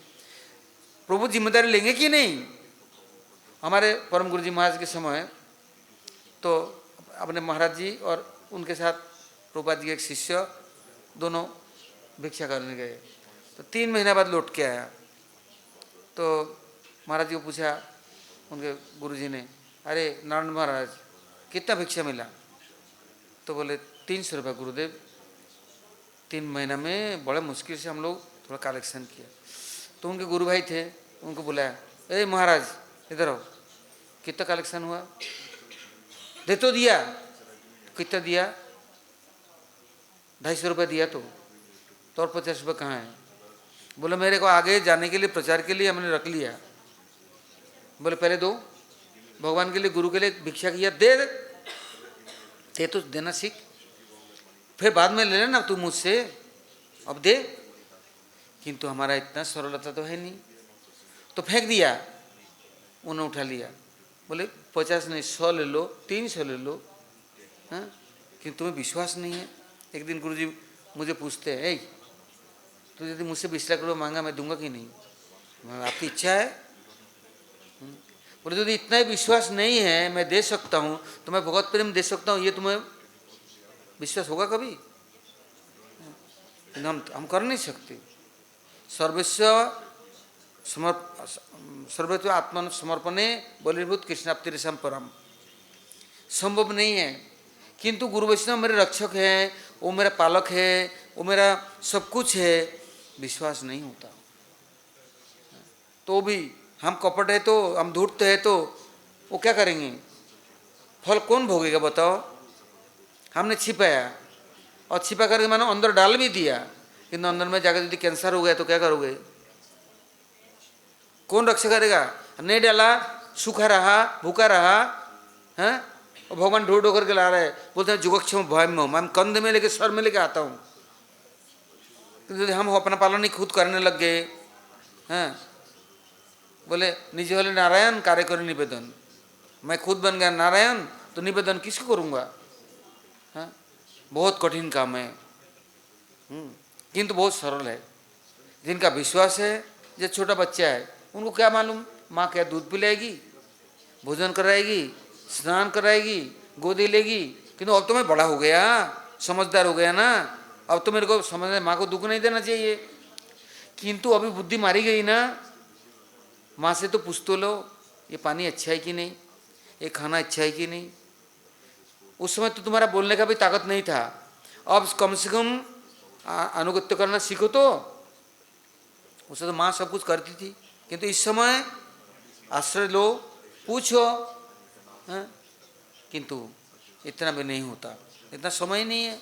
प्रभु जिम्मेदारी लेंगे कि नहीं? हमारे परम गुरु जी महाराज के समय तो अपने महाराज जी और उनके साथ प्रभुपाद जी एक शिष्य दोनों भिक्षा करने गए, तो 3 महीना बाद लौट के आया। तो महाराज जी को पूछा उनके गुरुजी ने, अरे नारायण महाराज कितना भिक्षा मिला? तो बोले 300 रुपये गुरुदेव, 3 महीना में बड़े मुश्किल से हम लोग थोड़ा कलेक्शन किया। तो उनके गुरु भाई थे, उनको बुलाया, अरे महाराज इधर आओ, कितना कलेक्शन हुआ? दे तो दिया, कितना दिया? 250 रुपये दिया, तो और 50 रुपये कहाँ है? बोले मेरे को आगे जाने के लिए, प्रचार के लिए हमने रख लिया। बोले पहले दो, भगवान के लिए, गुरु के लिए भिक्षा किया, दे तो देना सीख, फिर बाद में ले लेना तू मुझसे, अब दे। किंतु हमारा इतना सरलता तो है नहीं, तो फेंक दिया, उन्हें उठा लिया। बोले 50 नहीं, 100 ले लो, 300 ले लो, हाँ, किंतु तुम्हें विश्वास नहीं है। एक दिन गुरुजी मुझे पूछते हैं, तो यदि मुझसे 20 लाख रुपये मांगा, मैं दूंगा कि नहीं? आपकी इच्छा है? बोले यदि इतना ही विश्वास नहीं है मैं दे सकता हूँ, तो मैं भगवत प्रेम दे सकता हूँ, ये तुम्हें विश्वास होगा कभी? हम कर नहीं सकते। सर्वस्व आत्मा समर्पणे बलिभूत कृष्णाप्ति रेशम परम, संभव नहीं है। किंतु गुरु वैष्णव मेरे रक्षक हैं, वो मेरा पालक है, वो मेरा सब कुछ है, विश्वास नहीं होता। तो भी हम कपट है, तो हम धूर्त है, तो वो क्या करेंगे? फल कौन भोगेगा बताओ? हमने छिपाया, और छिपा करके मानो अंदर डाल भी दिया, किंतु अंदर में जाकर यदि कैंसर हो गया तो क्या करोगे? कौन रक्षा करेगा? नहीं डाला, सूखा रहा, भूखा रहा, हैं? और भगवान ढो ढो करके ला रहे हैं, बोलते हैं जुगक्षम भयम, मैं कंध में लेके सर में लेके आता हूँ। यदि हम अपना पालन ही खुद करने लग गए, हैं? बोले निज होले नारायण कार्य करो निवेदन, मैं खुद बन गया नारायण, तो निवेदन किसको करूँगा? हाँ, बहुत कठिन काम है, किंतु बहुत सरल है। जिनका विश्वास है, जो छोटा बच्चा है, उनको क्या मालूम माँ क्या दूध पिलाएगी, भोजन कराएगी, स्नान कराएगी, गोदी लेगी, किंतु अब तो मैं बड़ा हो गया, समझदार हो गया ना, अब तो मेरे को समझ, माँ को दुख नहीं देना चाहिए। किंतु अभी बुद्धि मारी गई ना, माँ से तो पूछ तो लो, ये पानी अच्छा है कि नहीं, ये खाना अच्छा है कि नहीं। उस समय तो तुम्हारा बोलने का भी ताकत नहीं था, अब कम से कम अनुगत्य करना सीखो। तो उसे तो माँ सब कुछ करती थी, किंतु इस समय आश्रय लो, पूछो, किंतु इतना भी नहीं होता, इतना समय नहीं है।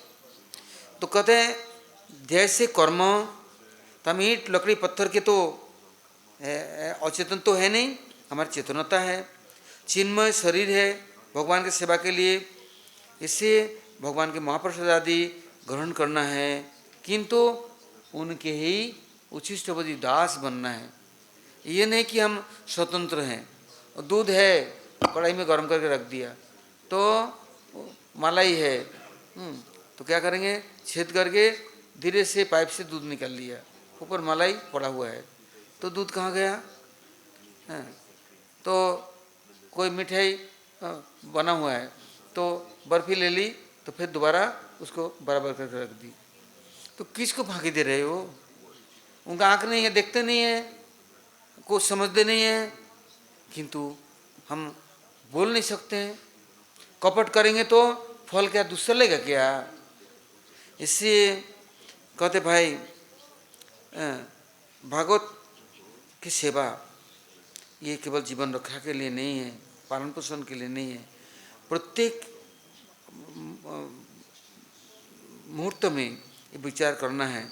तो कहते हैं जैसे कर्म, तम ईंट लकड़ी पत्थर के तो अचेतन तो है नहीं, हमारी चेतनता है, चिन्मय शरीर है भगवान की सेवा के लिए, इससे भगवान के महाप्रसाद आदि ग्रहण करना है, किंतु उनके ही उच्छिष्टपदी दास बनना है। ये नहीं कि हम स्वतंत्र हैं, दूध है कढ़ाई में गर्म करके रख दिया तो मलाई है, तो क्या करेंगे, छेद करके धीरे से पाइप से दूध निकाल लिया, ऊपर मलाई पड़ा हुआ है, तो दूध कहाँ गया। तो कोई मिठाई बना हुआ है तो बर्फ़ी ले ली, तो फिर दोबारा उसको बराबर करके रख दी, तो किसको फांकी दे रहे हो। उनका आँख नहीं है, देखते नहीं है, कुछ समझते नहीं है, किंतु हम बोल नहीं सकते हैं। कपट करेंगे तो फल क्या दूसरा लेगा क्या। इसलिए कहते भाई भागवत की सेवा ये केवल जीवन रक्षा के लिए नहीं है, पालन पोषण के लिए नहीं है, प्रत्येक मुहूर्त में ये विचार करना है,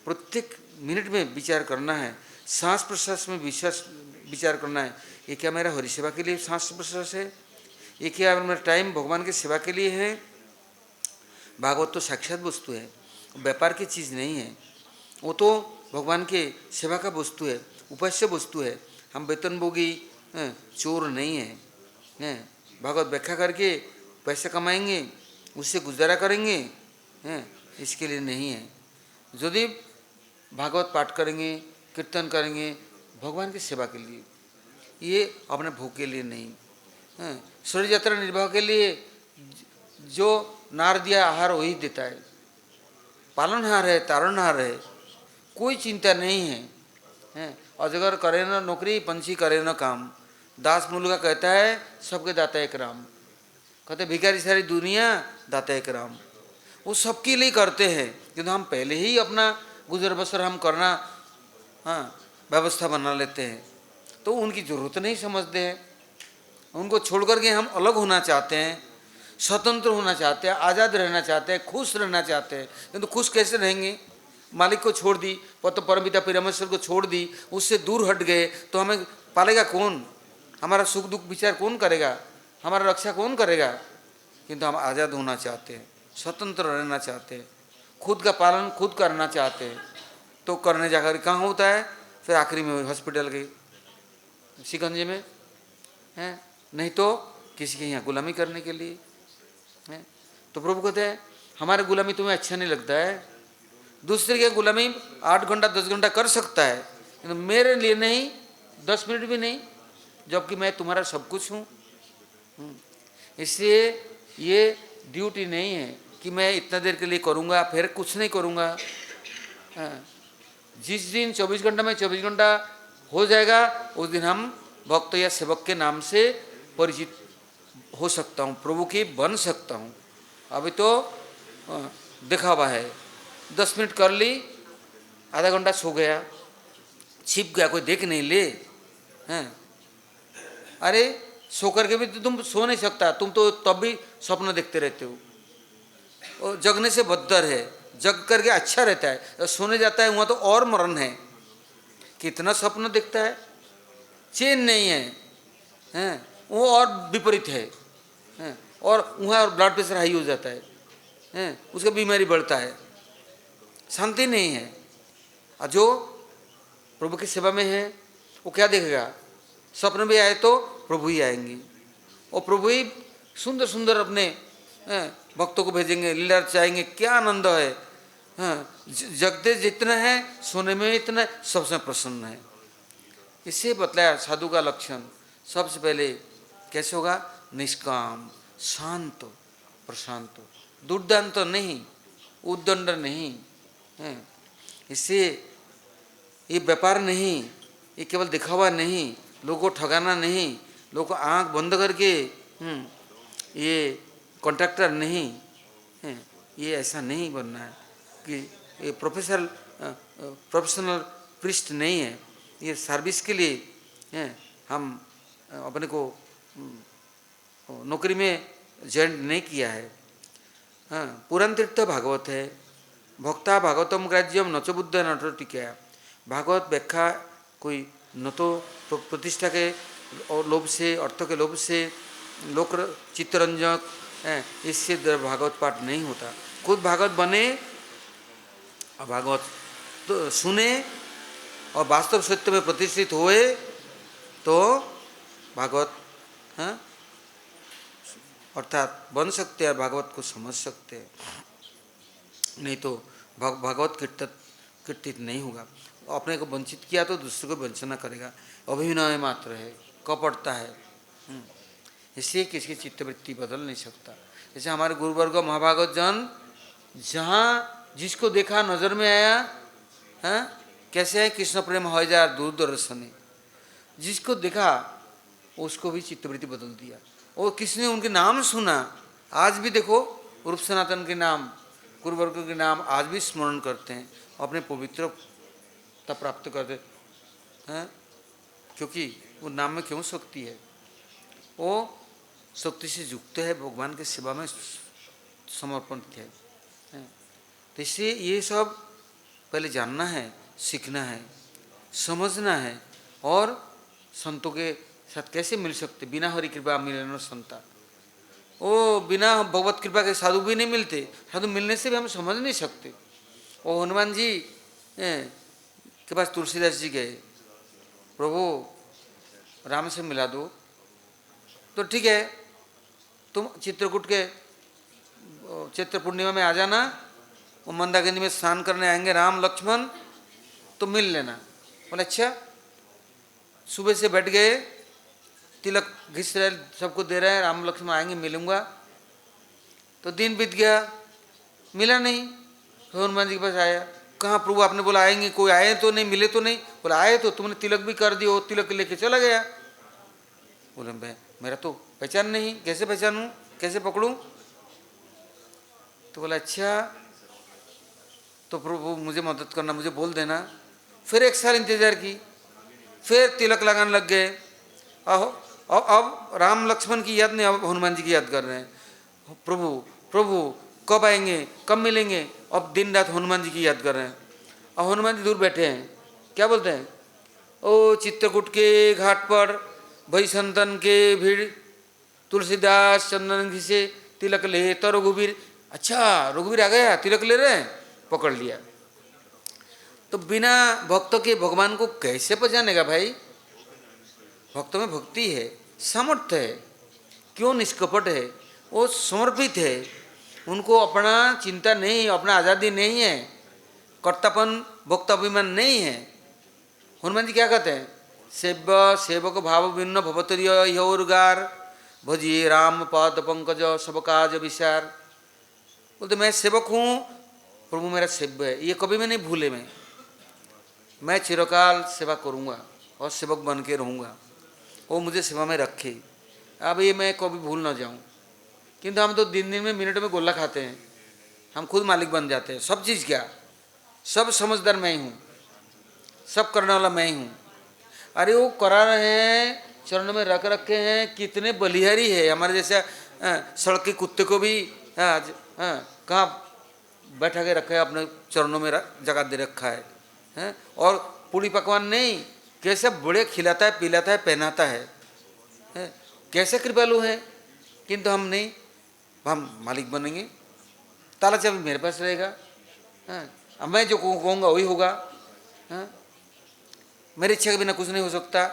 प्रत्येक मिनट में विचार करना है, सांस प्रश्वास में विचार करना है, ये क्या मेरा हरि सेवा के लिए सांस प्रश्वास है, ये क्या मेरा टाइम भगवान की सेवा के लिए है। भागवत तो साक्षात वस्तु है, व्यापार की चीज़ नहीं है, वो तो भगवान के सेवा का वस्तु है, उपास्य वस्तु है। हम वेतनभोगी चोर नहीं है, भागवत व्याख्या करके पैसे कमाएंगे, उससे गुजारा करेंगे, इसके लिए नहीं है। यदि भागवत पाठ करेंगे, कीर्तन करेंगे भगवान की सेवा के लिए, ये अपने भोग के लिए नहीं। शरीर यात्रा निर्वाह के लिए जो नार दिया आहार वही देता है, पालनहार है, तारणहार है, कोई चिंता नहीं है। अजगर करे न नौकरी, पंछी करे न काम, दास मूल का कहता है सबके दाता एक राम। कहते भिखारी सारी दुनिया दाता एक राम, वो सबके लिए करते हैं, किंतु हम पहले ही अपना गुजर बसर हम करना व्यवस्था बना लेते हैं, तो उनकी ज़रूरत नहीं समझते हैं। उनको छोड़ करके हम अलग होना चाहते हैं, स्वतंत्र होना चाहते हैं, आज़ाद रहना चाहते हैं, खुश रहना चाहते हैं, किंतु खुश कैसे रहेंगे। मालिक को छोड़ दी, परमपिता परमेश्वर को छोड़ दी, उससे दूर हट गए, तो हमें पालेगा कौन, हमारा सुख दुख विचार कौन करेगा, हमारा रक्षा कौन करेगा। किंतु हम आज़ाद होना चाहते हैं, स्वतंत्र रहना चाहते हैं, खुद का पालन खुद करना चाहते हैं, तो करने जाकर कहाँ होता है, फिर आखिरी में हॉस्पिटल के शिकंजे में है, नहीं तो किसी के यहाँ गुलामी करने के लिए है। तो प्रभु कहते हैं हमारे गुलामी तुम्हें अच्छा नहीं लगता है, दूसरे के गुलामी 8 घंटा 10 घंटा कर सकता है, तो मेरे लिए नहीं, 10 मिनट भी नहीं, जबकि मैं तुम्हारा सब कुछ हूँ। इसलिए ये ड्यूटी नहीं है कि मैं इतना देर के लिए करूँगा फिर कुछ नहीं करूँगा। जिस दिन 24 घंटा में 24 घंटा हो जाएगा, उस दिन हम भक्त या सेवक के नाम से परिचित हो सकता हूँ, प्रभु की बन सकता हूँ। अभी तो दिखावा है, 10 मिनट कर ली, आधा घंटा सो गया, छिप गया, कोई देख नहीं ले हैं। अरे सो करके भी तो तुम सो नहीं सकता, तुम तो तब भी स्वप्न देखते रहते हो। और जगने से बदतर है, जग करके अच्छा रहता है, सोने जाता है वहाँ तो और मरण है। कितना स्वप्न देखता है, चैन नहीं है, हैं वो और विपरीत है, हैं और वहाँ और ब्लड प्रेशर हाई हो जाता है, हैं उसका बीमारी बढ़ता है, शांति नहीं है। और जो प्रभु की सेवा में है वो क्या देखेगा, स्वप्न भी आए तो प्रभु ही आएंगे, और प्रभु ही सुंदर सुंदर अपने भक्तों को भेजेंगे, लीला रचाएंगे, क्या आनंद है। हाँ, जगते जितना है सोने में इतना सबसे प्रसन्न है। इससे बतलाया साधु का लक्षण सबसे पहले कैसे होगा, निष्काम शांत प्रशांत, दुर्दांत नहीं, उद्दंड नहीं है। इससे ये व्यापार नहीं, ये केवल दिखावा नहीं, लोगों को ठगाना नहीं, लोगों को आंख बंद करके ये कॉन्ट्रैक्टर नहीं है, ये ऐसा नहीं बनना है कि ये प्रोफेशनल प्रिस्ट नहीं है। ये सर्विस के लिए है, हम अपने को नौकरी में ज्वाइन नहीं किया है। हाँ, पुराण तीर्थ भागवत है, भक्ता भागवतम ग्राज्यम नच बुद्ध नट टीका। भागवत व्याख्या कोई न तो प्रतिष्ठा के और लोभ से, अर्थ के लोभ से, लोक चित्तरंजक इससे भागवत पाठ नहीं होता। खुद भागवत बने और भागवत तो सुने और वास्तव सत्य में प्रतिष्ठित हुए तो भागवत अर्थात बन सकते हैं, भागवत को समझ सकते हैं। नहीं तो भागवत कीर्तित नहीं होगा। अपने को वंचित किया तो दूसरे को वंचना करेगा, अभिनय मात्र है, कपटता है। इसलिए किसी की चित्तवृत्ति बदल नहीं सकता। जैसे हमारे गुरुवर्ग महाभागवत जन, जहाँ जिसको देखा नजर में आया, कैसे है कृष्ण प्रेम हो जा दूरदर्शनी, जिसको देखा उसको भी चित्तवृत्ति बदल दिया। और किसने उनके नाम सुना, आज भी देखो रूप सनातन के नाम, गुरुवर्ग के नाम आज भी स्मरण करते हैं, अपने पवित्रता प्राप्त करते हैं। क्योंकि वो नाम में क्यों शक्ति है, वो शक्ति से युक्त है, भगवान की सेवा में समर्पण है। तो इसलिए ये सब पहले जानना है, सीखना है, समझना है। और संतों के साथ कैसे मिल सकते, बिना हरि कृपा मिले न संता। वो बिना भगवत कृपा के साधु भी नहीं मिलते, साधु मिलने से भी हम समझ नहीं सकते। वो हनुमान जी के पास तुलसीदास जी गए, प्रभु राम से मिला दो। तो ठीक है, तुम चित्रकूट के चैत्र पूर्णिमा में आ जाना, वो मंदाकिनी में स्नान करने आएंगे राम लक्ष्मण, तो मिल लेना। बोले अच्छा। सुबह से बैठ गए, तिलक घिस रहे, सबको दे रहे हैं, राम लक्ष्मण आएंगे मिलूंगा। तो दिन बीत गया, मिला नहीं। तो हनुमान जी के पास आया, कहाँ प्रभु आपने बोला आएंगे, कोई आए तो नहीं, मिले तो नहीं। बोला आए तो, तुमने तिलक भी कर दिया, तिलक लेके चला गया। बोले मेरा तो पहचान नहीं, कैसे पहचानूं, कैसे पकड़ूं। तो बोला अच्छा, तो प्रभु मुझे मदद करना, मुझे बोल देना। फिर 1 साल इंतजार की, फिर तिलक लगाने लग गए। अब राम लक्ष्मण की याद नहीं, अब हनुमान जी की याद कर रहे हैं। प्रभु प्रभु कब आएंगे, कब मिलेंगे। अब दिन रात हनुमान जी की याद कर रहे हैं। अब हनुमान जी दूर बैठे हैं, क्या बोलते हैं, ओ चित्रकूट के घाट पर भई संतन के भीड़, तुलसीदास चंदन घिसे तिलक ले तो रघुवीर। अच्छा रघुवीर आ गया, तिलक ले रहे हैं, पकड़ लिया। तो बिना भक्तों के भगवान को कैसे पहचानेगा भाई। भक्तों में भक्ति है, सामर्थ्य है, क्यों निष्कपट है, वो समर्पित है, उनको अपना चिंता नहीं, अपना आज़ादी नहीं है, कर्तापन भक्ताभिमान नहीं है। हनुमान जी क्या कहते हैं, सेव्य सेवक भाव भिन्न भवतरीय यौरगार भजिए राम पाद पंकज सब काज विचार। बोलते मैं सेवक हूँ, प्रभु मेरा सेव्य है, ये कभी मैं नहीं भूले। मैं चिरकाल सेवा करूँगा और सेवक बन के रहूँगा, वो मुझे सेवा में रखे। अब ये मैं कभी भूल ना जाऊँ। किंतु हम तो दिन दिन में मिनट में गोला खाते हैं, हम खुद मालिक बन जाते हैं। सब चीज़ क्या, सब समझदार मैं ही हूँ, सब करने वाला मैं ही हूँ। अरे वो करा रहे हैं, चरणों में रख रखे हैं, कितने बलिहारी है। हमारे जैसा सड़क के कुत्ते को भी कहाँ बैठा के रखा है, अपने चरणों में जगह दे रखा है। और पूरी पकवान नहीं, कैसे बड़े खिलाता है, पिलाता है, पहनाता है, कैसे कृपालु है। किंतु हम नहीं, हम मालिक बनेंगे, ताला चाबी मेरे पास रहेगा, अब मैं जो कहूँगा वही होगा, मेरी इच्छा के बिना कुछ नहीं हो सकता।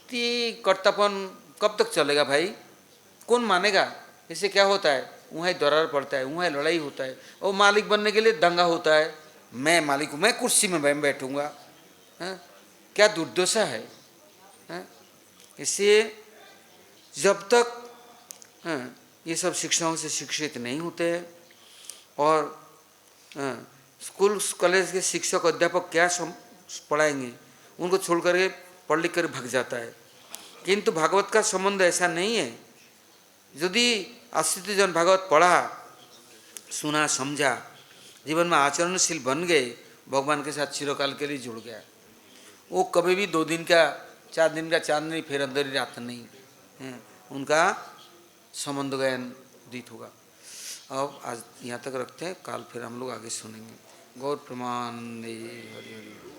तो कर्तापन कब तक चलेगा भाई, कौन मानेगा। इससे क्या होता है, वहाँ दरार पड़ता है, वहाँ लड़ाई होता है, और मालिक बनने के लिए दंगा होता है। मैं मालिक हूँ, मैं कुर्सी में बैठूँगा, क्या दुर्दशा है। इसलिए जब तक हाँ, ये सब शिक्षाओं से शिक्षित नहीं होते हैं। और स्कूल कॉलेज के शिक्षक अध्यापक क्या पढ़ाएंगे, उनको छोड़ करके पढ़ लिख कर भाग जाता है। किंतु भागवत का संबंध ऐसा नहीं है। यदि 80 जन भागवत पढ़ा, सुना, समझा, जीवन में आचरणशील बन गए, भगवान के साथ चिरकाल के लिए जुड़ गया। वो कभी भी 2 दिन का 4 दिन का चांद नहीं, फिर अंदर ही रात नहीं है, उनका संबंध ज्ञान उदित होगा। अब आज यहाँ तक रखते हैं, काल फिर हम लोग आगे सुनेंगे। गौर प्रमानंदे हरि हरि।